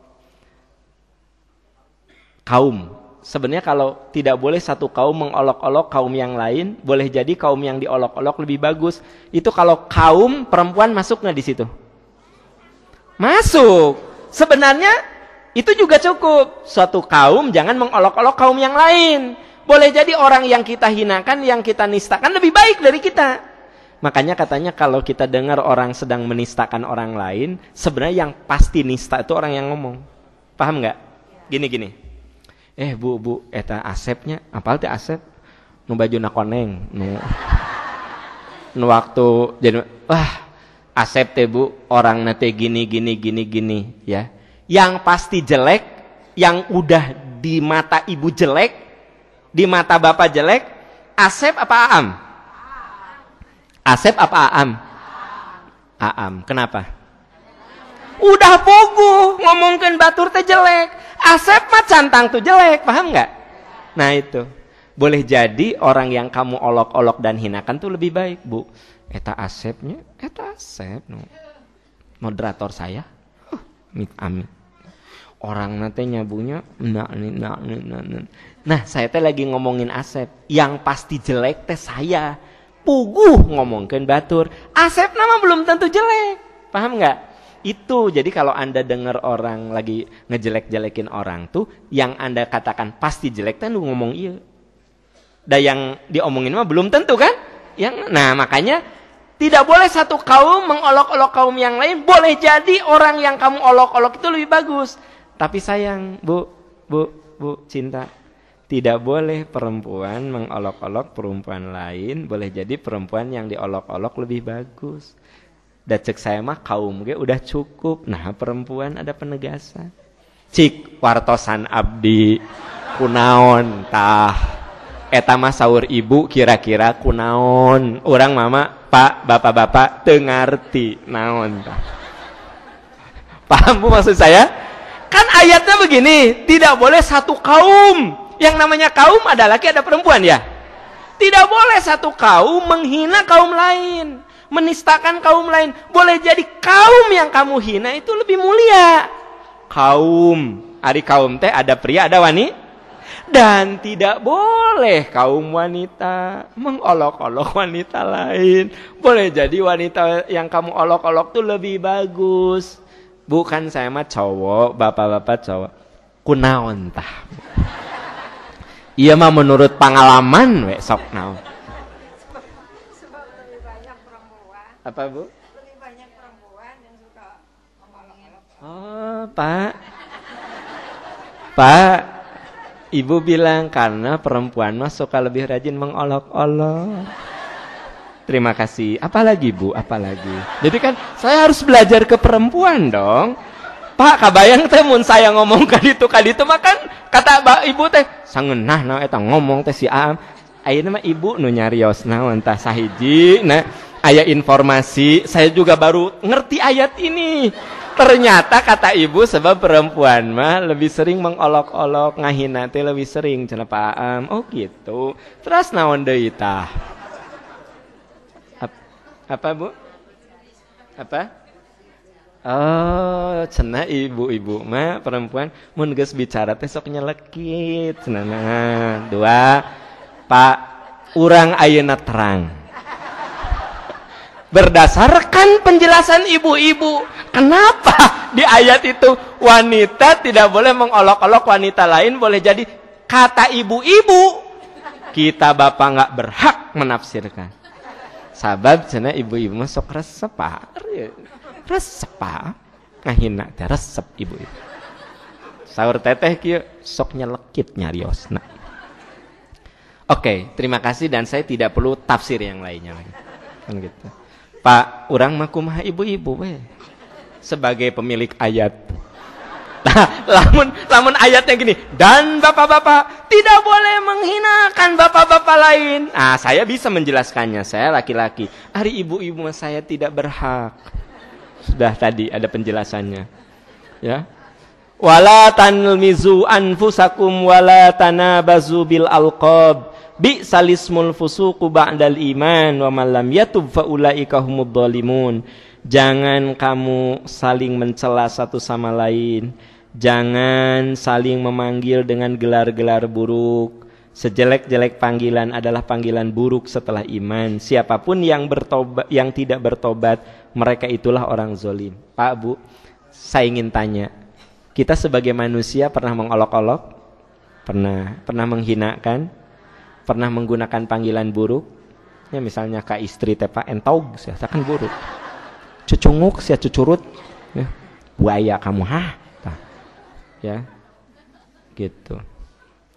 kaum. Sebenarnya kalau tidak boleh satu kaum mengolok-olok kaum yang lain, boleh jadi kaum yang diolok-olok lebih bagus. Itu kalau kaum perempuan masuk nggak di situ? Masuk. Sebenarnya itu juga cukup. Suatu kaum jangan mengolok-olok kaum yang lain. Boleh jadi orang yang kita hinakan, yang kita nistakan lebih baik dari kita. Makanya katanya kalau kita dengar orang sedang menistakan orang lain, sebenarnya yang pasti nista itu orang yang ngomong. Paham nggak? Gini. Bu, eta Asepnya, apal teh Asep? Nu bajuna koneng, nu waktu jadi Asep teh Bu, orang nate gini ya. Yang pasti jelek, yang udah di mata ibu jelek, di mata bapak jelek, Asep apa Aam? Asep apa Aam? Aam. Kenapa? Udah puguh ngomongkeun batur teh jelek. Asep mah cantang tuh jelek, paham nggak? Nah itu. Boleh jadi orang yang kamu olok-olok dan hinakan tuh lebih baik, Bu. Eta Asepnya, eta Asep no. Moderator saya. Amin. Orang nanti nyabunya nah saya teh lagi ngomongin Asep, yang pasti jelek teh saya puguh ngomongin batur. Asep nama belum tentu jelek, paham nggak? Itu jadi kalau Anda dengar orang lagi ngejelek-jelekin orang tuh, yang Anda katakan pasti jelek teh ngomong iya. Dan yang diomongin mah belum tentu kan? Nah makanya Tidak boleh satu kaum mengolok-olok kaum yang lain. Boleh jadi orang yang kamu olok-olok itu lebih bagus. Tapi sayang, Bu, cinta. Tidak boleh perempuan mengolok-olok perempuan lain. Boleh jadi perempuan yang diolok-olok lebih bagus. Dan cek saya mah kaum ge udah cukup. Nah, perempuan ada penegasan. Cik wartosan abdi kunaon tah. Eta mah saur ibu kira-kira kunaon. Urang mama Pak, bapak-bapak teu ngarti naon tah. Paham Bu maksud saya? Kan ayatnya begini, tidak boleh satu kaum. Yang namanya kaum ada laki ada perempuan ya. Tidak boleh satu kaum menghina kaum lain, menistakan kaum lain. Boleh jadi kaum yang kamu hina itu lebih mulia. Kaum, ari kaum teh ada pria ada wanita. Dan tidak boleh kaum wanita mengolok-olok wanita lain. Boleh jadi wanita yang kamu olok-olok tuh lebih bagus. Bukan saya mah cowok, bapak-bapak cowok. Kunaon tah. Iya mah menurut pengalaman we sok naon. Sebab lebih banyak perempuan. Apa Bu? Lebih banyak perempuan yang suka mengolok-olok. Oh, Pak, Ibu bilang karena perempuan mah suka lebih rajin mengolok-olok. Terima kasih. Apalagi Bu? Apalagi? Jadi kan saya harus belajar ke perempuan dong. Pak, kabayang teh mun saya ngomong kaditu makan kata Ibu teh sangeunah naon eta ngomong teh si Aam. Ayeuna mah Ibu nu nyarios naon tah sahiji. Nah, aya informasi, saya juga baru ngerti ayat ini. Ternyata kata Ibu sebab perempuan mah lebih sering mengolok-olok, ngahina teh lebih sering cenah Pak Aam. Oh gitu. Terus naon deui tah? Apa Bu? Apa? Oh, cenah ibu-ibu mah perempuan mun geus bicara teh sok nyelekit cenah. Dua, Pak, urang ayeuna terang. Berdasarkan penjelasan ibu-ibu, kenapa di ayat itu wanita tidak boleh mengolok-olok wanita lain, boleh jadi kata ibu-ibu. Kita bapak nggak berhak menafsirkan. Sabab cenah ibu-ibu mah sok resep Pak. Resep Pak. Ngahina teh resep ibu-ibu. Saur teteh kieu sok nyelekit nyariosna. Oke, terima kasih dan saya tidak perlu tafsir yang lainnya lagi. Kan gitu. Pak, urang mah kumaha ibu-ibu we. Sebagai pemilik ayat. Nah, lamun ayatnya gini, dan bapak-bapak tidak boleh menghinakan bapak-bapak lain. Nah, saya bisa menjelaskannya. Saya laki-laki. Hari ibu-ibu saya tidak berhak. Sudah tadi ada penjelasannya. Ya. Wala tanmizu anfusakum wala tanabazu bil alqab. Bi'sal ismul fusuqu ba'dal iman wa man lam yatub fa ulaika humudz zalimun. Jangan kamu saling mencela satu sama lain. Jangan saling memanggil dengan gelar-gelar buruk. Sejelek-jelek panggilan adalah panggilan buruk setelah iman. Siapapun yang bertobat, yang tidak bertobat, mereka itulah orang zalim. Pak, Bu, saya ingin tanya. Kita sebagai manusia pernah mengolok-olok? Pernah menghinakan? Pernah menggunakan panggilan buruk? Ya misalnya ke istri teh Pak entog, saya kan buruk. Cucunguk, sia cucurut, ya. Buaya kamu, hah? Nah, ya, gitu.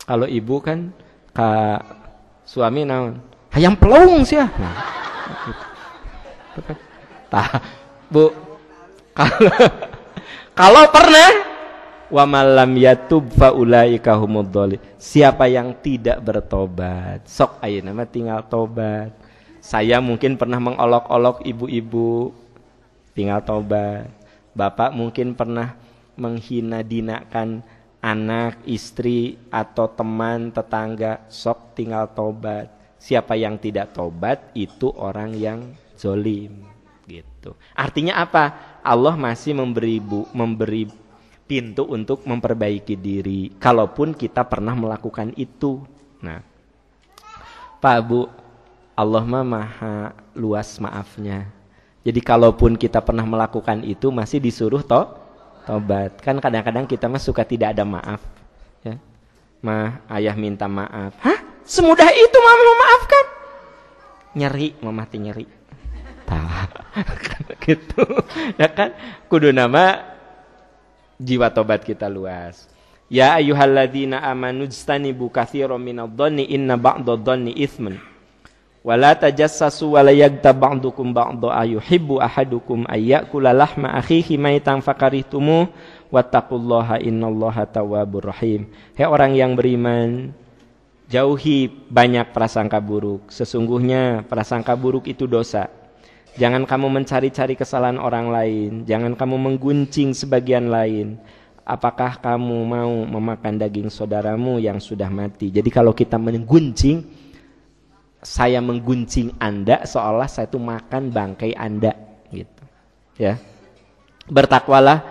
Kalau ibu kan ke suami naon, hayam pelung sia. Nah, gitu. Tah, Bu, kalau pernah, wa malam yatub fa ulaika humudz dzalimun. Siapa yang tidak bertobat, sok ayeuna mah tinggal tobat. Saya mungkin pernah mengolok-olok ibu-ibu. Tinggal tobat. Bapak mungkin pernah menghina-dinakan anak, istri, atau teman, tetangga. Sok tinggal tobat. Siapa yang tidak tobat itu orang yang zalim. Gitu. Artinya apa? Allah masih memberi pintu untuk memperbaiki diri. Kalaupun kita pernah melakukan itu. Nah, Pak, Bu, Allah mah maha luas maafnya. Jadi kalaupun kita pernah melakukan itu masih disuruh tobat. Kan kadang-kadang kita mah suka tidak ada maaf. Ya. Mah, ayah minta maaf. Hah? Semudah itu mama memaafkan? Nyeri, mama nyeri. Tah. Gitu. Ya kan? Kudu nama jiwa tobat kita luas. Ya ayyuhalladzina amanu ijtanibu katsiran minadh-dhanni inna ba'dadh-dhanni itsmun. Wa la tajassasu wa la yaghtab ba'dukum ba'dha ayuhibbu ahadukum ayyakula lahma akhihi maitan fakarihtumu wattaqullaha innallaha tawwabur rahim. Hai orang yang beriman, jauhi banyak prasangka buruk. Sesungguhnya prasangka buruk itu dosa. Jangan kamu mencari-cari kesalahan orang lain. Jangan kamu mengguncing sebagian lain. Apakah kamu mau memakan daging saudaramu yang sudah mati? Jadi kalau kita mengguncing, saya mengguncing Anda seolah saya itu makan bangkai Anda gitu. Ya. Bertakwalah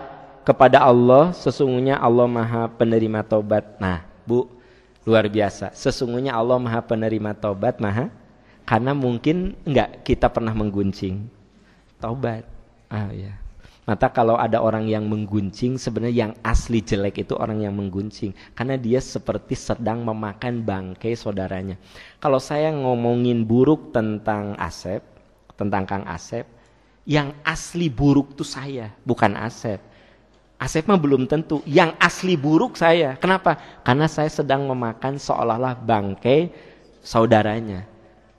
kepada Allah, sesungguhnya Allah Maha penerima taubat. Nah, Bu, luar biasa. Sesungguhnya Allah Maha penerima taubat, karena mungkin enggak kita pernah mengguncing taubat. Ya. Maka kalau ada orang yang mengguncing, sebenarnya yang asli jelek itu orang yang mengguncing, karena dia seperti sedang memakan bangkai saudaranya. Kalau saya ngomongin buruk tentang Asep, tentang Kang Asep, yang asli buruk itu saya, bukan Asep. Asep mah belum tentu. Yang asli buruk saya. Kenapa? Karena saya sedang memakan seolah-olah bangkai saudaranya.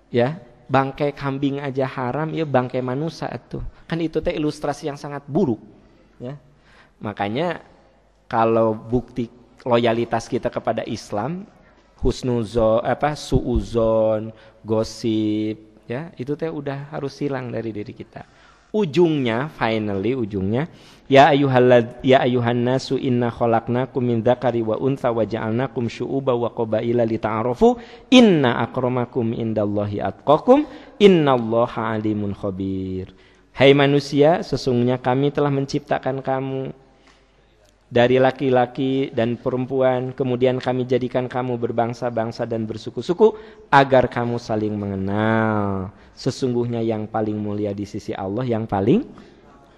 Ya, bangkai kambing aja haram, ya bangkai manusia itu. Kan itu teh ilustrasi yang sangat buruk. Ya. Makanya kalau bukti loyalitas kita kepada Islam, suuzon, gosip, ya, itu teh udah harus hilang dari diri kita. Ujungnya, ujungnya, ya ayuhan nasu inna khalaqnakum min dzakari wa untha wa ja'alnakum syu'uban wa qabaila lita'arafu inna akramakum indallahi atqakum innallaha alimun khabir. Hai manusia, sesungguhnya kami telah menciptakan kamu dari laki-laki dan perempuan, kemudian kami jadikan kamu berbangsa-bangsa dan bersuku-suku agar kamu saling mengenal. Sesungguhnya yang paling mulia di sisi Allah, yang paling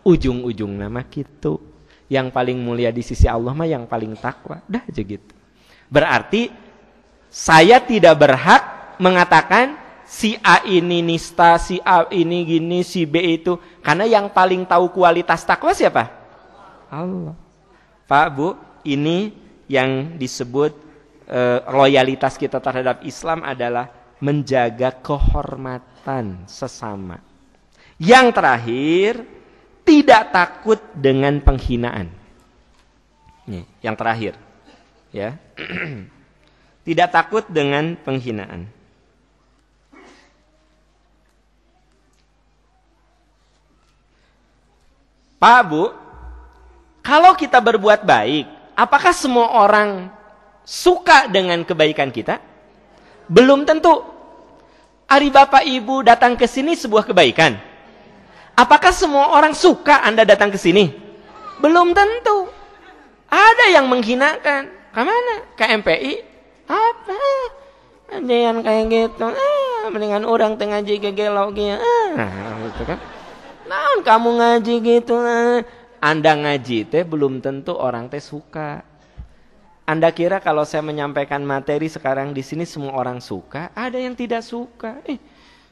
ujung-ujung nama gitu. Yang paling mulia di sisi Allah mah yang paling takwa. Dah aja gitu. Berarti saya tidak berhak mengatakan si A ini nista, si A ini gini, si B itu. Karena yang paling tahu kualitas takwa siapa? Allah. Pak, Bu, ini yang disebut loyalitas kita terhadap Islam adalah menjaga kehormatan sesama. Yang terakhir, tidak takut dengan penghinaan. Nih, yang terakhir. Ya. Tidak takut dengan penghinaan. Pak, Bu, kalau kita berbuat baik, apakah semua orang suka dengan kebaikan kita? Belum tentu. Ari Bapak Ibu datang ke sini sebuah kebaikan. Apakah semua orang suka Anda datang ke sini? Belum tentu. Ada yang menghinakan. Kemana? Ke MPI? Apa? Ada yang kayak gitu. Mendingan orang tengah ngaji gegelau gitu. Gitu kan. Naon kamu ngaji gitu? Anda ngaji teh belum tentu orang teh suka. Anda kira kalau saya menyampaikan materi sekarang di sini semua orang suka? Ada yang tidak suka.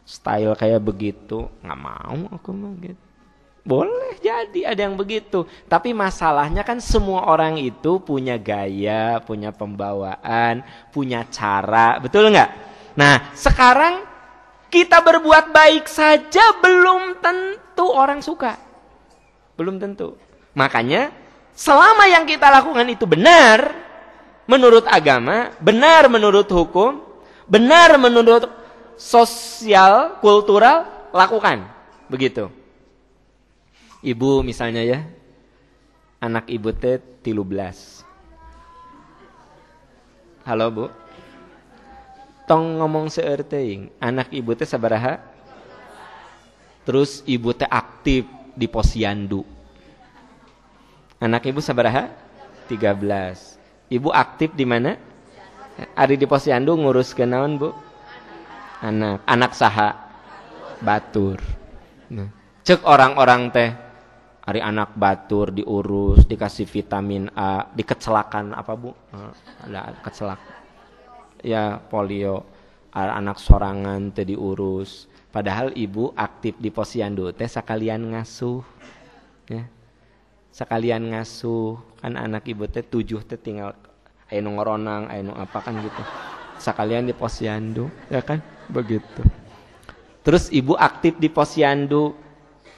Style kayak begitu, nggak mau aku mah gitu. Boleh jadi ada yang begitu. Tapi masalahnya kan semua orang itu punya gaya, punya pembawaan, punya cara, betul nggak? Nah, sekarang kita berbuat baik saja belum tentu orang suka. Belum tentu. Makanya selama yang kita lakukan itu benar menurut agama, benar menurut hukum, benar menurut sosial, kultural, lakukan. Begitu. Ibu misalnya ya, anak ibu teh 13. Halo Bu. Tong ngomong seueur teuing, anak ibu teh sabaraha? Terus ibu teh aktif di posyandu. Anak ibu sabaraha? 13. Ibu aktif di mana? Ari di posyandu ngurus ke naon, Bu? Anak saha? Batur. Nah, cek orang-orang teh ari anak batur diurus, dikasih vitamin A, dikecelakan apa, Bu? Ada kecelak. Ya, polio. Anak sorangan teh diurus. Padahal ibu aktif di posyandu teh sakalian ngasuh. Ya. Sekalian ngasuh. Kan anak ibu teh 7 teh tinggal aya nu ngoronang, aya nu apa kan gitu. Sekalian di posyandu, ya kan? Begitu. Terus ibu aktif di posyandu.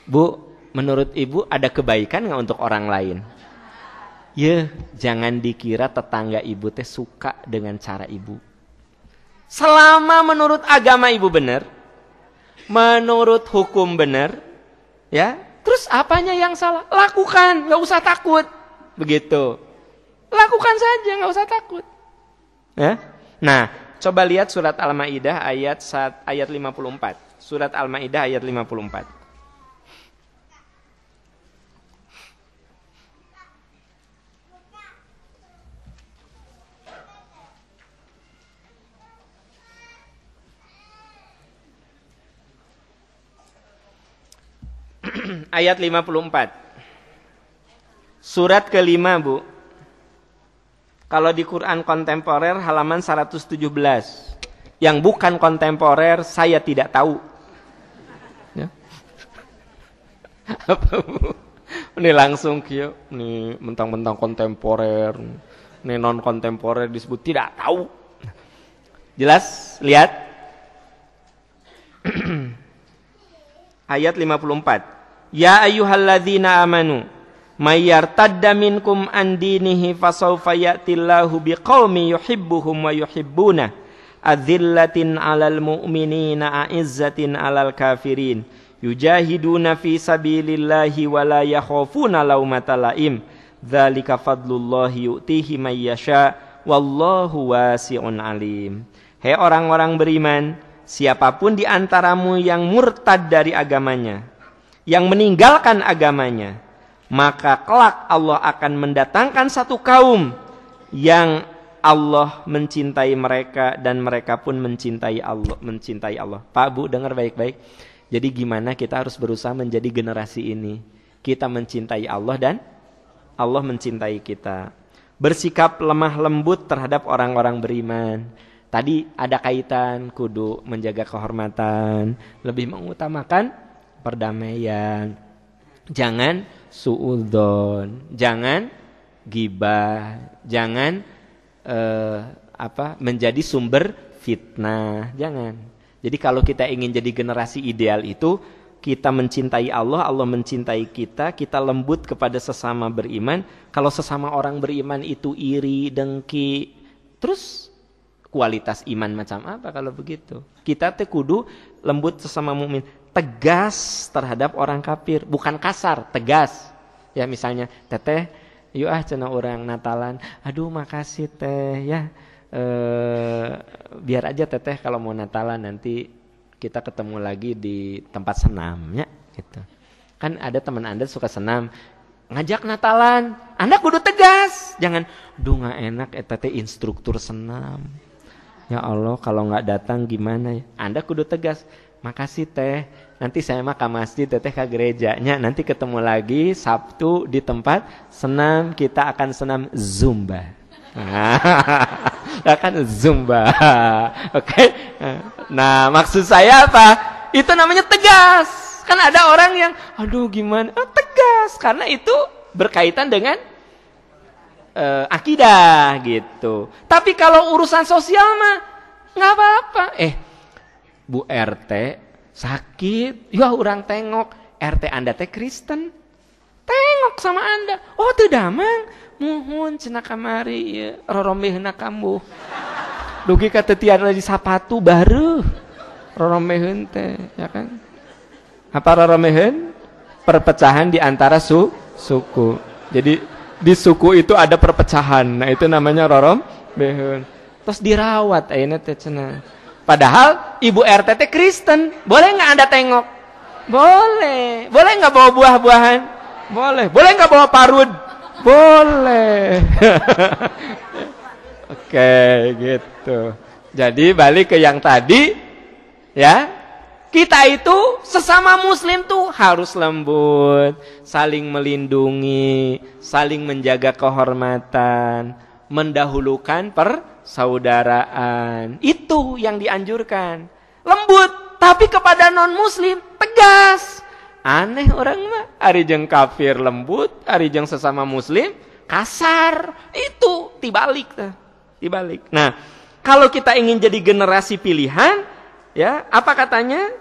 Bu, menurut ibu ada kebaikan nggak untuk orang lain? Ya, jangan dikira tetangga ibu teh suka dengan cara ibu. Selama menurut agama ibu benar, menurut hukum benar, ya, terus apanya yang salah? Lakukan, nggak usah takut, begitu. Lakukan saja, nggak usah takut. Ya? Nah, coba lihat surat Al-Maidah ayat 54. Surat Al-Maidah ayat 54. Ayat 54. Surat kelima, Bu. Kalau di Quran kontemporer halaman 117. Yang bukan kontemporer saya tidak tahu. Ya. Apa, Bu? Ini langsung kieu, nih mentang-mentang kontemporer. Ini non kontemporer disebut tidak tahu. Jelas? Lihat. Ayat 54. Ya ayyuhalladzina amanu may yartadda minkum an dinihi fasawfa ya'tillahu biqaumin yuhibbuhum wa yuhibbuna adzillatin 'alal mu'minina a'izzatin 'alal kafirin yujahiduna fi sabilillahi wa la yakhafuna laumata laim dzalika fadlullahi yu'tihi may yasha wallahu wasi'un 'alim. Hei orang-orang beriman, siapapun di antaramu yang murtad dari agamanya, yang meninggalkan agamanya, maka kelak Allah akan mendatangkan satu kaum yang Allah mencintai mereka dan mereka pun mencintai Allah. Pak, Bu, dengar baik-baik. Jadi gimana kita harus berusaha menjadi generasi ini? Kita mencintai Allah dan Allah mencintai kita. Bersikap lemah lembut terhadap orang-orang beriman. Tadi ada kaitan kudu menjaga kehormatan, lebih mengutamakan perdamaian, jangan suudzon, jangan gibah, jangan menjadi sumber fitnah, jangan. Jadi kalau kita ingin jadi generasi ideal itu, kita mencintai Allah, Allah mencintai kita, kita lembut kepada sesama beriman. Kalau sesama orang beriman itu iri, dengki, terus kualitas iman macam apa kalau begitu? Kita teh kudu lembut sesama mukmin, tegas terhadap orang kafir, bukan kasar, tegas. Ya misalnya, teteh, yuk cenah orang Natalan, aduh makasih teh, ya biar aja teteh kalau mau Natalan nanti kita ketemu lagi di tempat senamnya, gitu. Kan ada teman Anda suka senam, ngajak Natalan, Anda kudu tegas, jangan, duh nggak enak, teteh instruktur senam. Ya Allah, kalau nggak datang gimana ya? Anda kudu tegas. Makasih teh, nanti saya mah ke masjid, teteh ke gerejanya. Nanti ketemu lagi Sabtu di tempat senam, kita akan senam Zumba. Akan Zumba. Oke. Nah, maksud saya apa? Itu namanya tegas. Kan ada orang yang, aduh gimana? Tegas, karena itu berkaitan dengan akidah gitu. Tapi kalau urusan sosial mah nggak apa-apa. Bu RT sakit, ya orang tengok. RT Anda teh Kristen, tengok sama Anda. Oh teu damang, muhun cenah kamari ya, rorombeheuna kambuh. Dugi ka teu tiar di sapatu baru. Rorombeheun teh, ya kan? Apa rorombeheun? Perpecahan di antara suku. Jadi di suku itu ada perpecahan. Nah, itu namanya rorombeheun. Terus dirawat ayeuna teh cenah. Padahal ibu RT teh Kristen. Boleh enggak Anda tengok? Boleh. Boleh enggak bawa buah-buahan? Boleh. Boleh enggak bawa parud? Boleh. Oke, gitu. Jadi balik ke yang tadi, ya. Kita itu sesama muslim tuh harus lembut, saling melindungi, saling menjaga kehormatan, mendahulukan persaudaraan. Itu yang dianjurkan. Lembut Tapi kepada non-muslim tegas. Aneh orang mah, ari jeung kafir lembut, ari jeung sesama muslim kasar. Itu tibalik tah. Dibalik. Nah, kalau kita ingin jadi generasi pilihan, ya, apa katanya?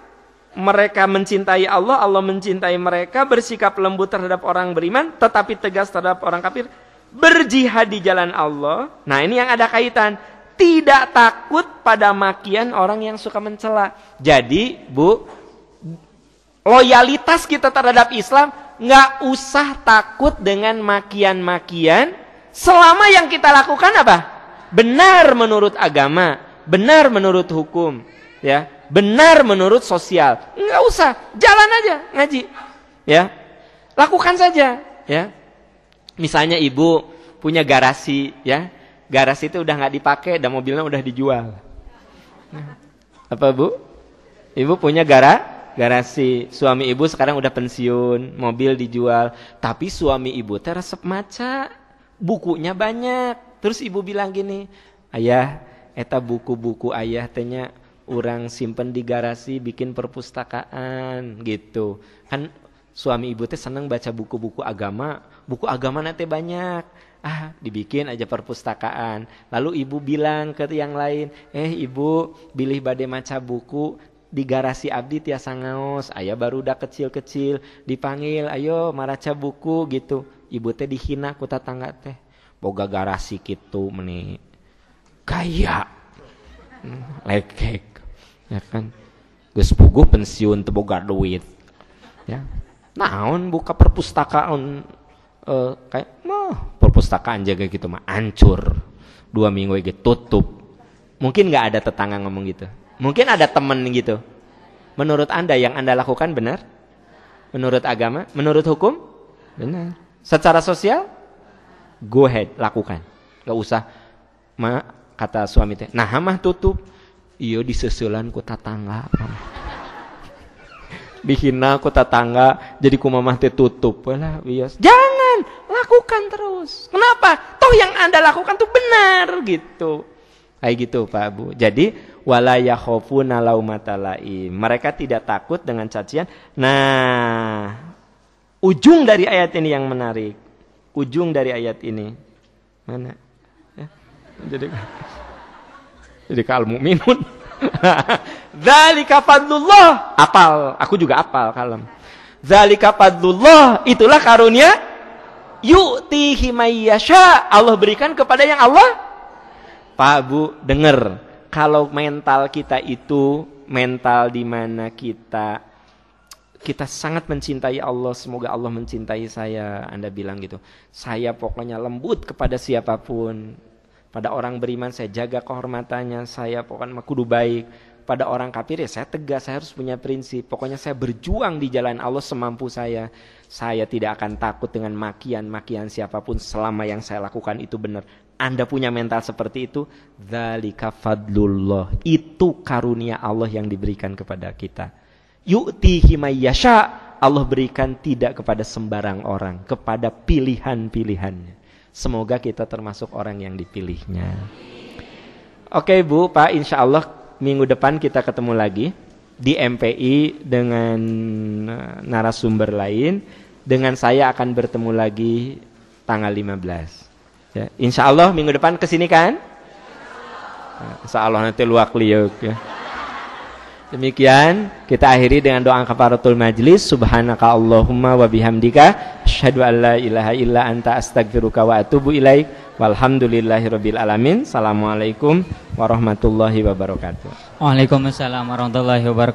Mereka mencintai Allah, Allah mencintai mereka, bersikap lembut terhadap orang beriman, tetapi tegas terhadap orang kafir, berjihad di jalan Allah. Nah, ini yang ada kaitan. Tidak takut pada makian orang yang suka mencela. Jadi, Bu, loyalitas kita terhadap Islam nggak usah takut dengan makian-makian selama yang kita lakukan apa? Benar menurut agama, benar menurut hukum, ya, benar menurut sosial. Nggak usah, jalan aja ngaji, ya, lakukan saja, ya. Misalnya ibu punya garasi, ya, garasi itu udah nggak dipakai dan mobilnya udah dijual. Apa Bu? Ibu punya garasi, suami ibu sekarang udah pensiun, mobil dijual, tapi suami ibu teh resep maca, bukunya banyak. Terus ibu bilang gini, ayah, eta buku-buku ayah tehnya urang simpen di garasi, bikin perpustakaan gitu. Kan suami ibu teh seneng baca buku-buku agama nanti banyak. Dibikin aja perpustakaan. Lalu ibu bilang ke yang lain, ibu bilih bade maca buku di garasi abdi tiasa ngaos. Aya baru udah kecil-kecil dipanggil, ayo maraca buku gitu. Ibu teh dihina ku tetangga teh. Boga garasi kitu meni kaya. Lekek. Ya kan. Geus puguh pensiun teu boga duit. Ya. Naon buka perpustakaan kayak perpustakaan jaga gitu mah hancur. 2 minggu ge tutup. Mungkin enggak ada tetangga ngomong gitu. Mungkin ada temen gitu. Menurut Anda yang Anda lakukan benar? Menurut agama? Menurut hukum? Benar. Secara sosial? Go ahead, lakukan. Gak usah. Kata suami teh, nah mah tutup. Iya diseuselan ku tatangga. Dihina ku tatangga, jadi ku mamah teh tutup. Walah, bias. Jangan, lakukan terus. Kenapa? Toh yang Anda lakukan tuh benar gitu. Kayak gitu Pak Bu. Jadi wala yakhafuna laumata laim. Mereka tidak takut dengan cacian. Nah, ujung dari ayat ini yang menarik. Ujung dari ayat ini mana? Ya. Jadi kal mukminun. Dzalika fadlullah. Apal, aku juga apal kalem. Dzalika fadlullah, itulah karunia yu'tihi may yasha. Allah berikan kepada yang Allah. Pak Bu, dengar. Kalau mental kita itu mental di mana kita sangat mencintai Allah, semoga Allah mencintai saya. Anda bilang gitu, saya pokoknya lembut kepada siapapun. Pada orang beriman saya jaga kehormatannya, saya pokoknya kudu baik. Pada orang kafir ya saya tegas, saya harus punya prinsip. Pokoknya saya berjuang di jalan Allah semampu saya. Saya tidak akan takut dengan makian siapapun selama yang saya lakukan itu benar. Anda punya mental seperti itu, dzalika fadlullah. Itu karunia Allah yang diberikan kepada kita. Yu'tihi may yasha, Allah berikan tidak kepada sembarang orang, kepada pilihan-pilihannya. Semoga kita termasuk orang yang dipilihnya. Oke Bu, Pak, insya Allah minggu depan kita ketemu lagi di MPI dengan narasumber lain. Dengan saya akan bertemu lagi tanggal 15. Ya, insya Allah minggu depan kesini kan? Insya Allah nanti luak liuk ya. Demikian kita akhiri dengan doa kafaratul majlis. Subhanaka Allahumma wa bihamdika asyhadu an la ilaha illa anta astaghfiruka wa atubu ilaik. Walhamdulillahirabbil alamin. Assalamualaikum warahmatullahi wabarakatuh. Waalaikumsalam warahmatullahi wabarakatuh.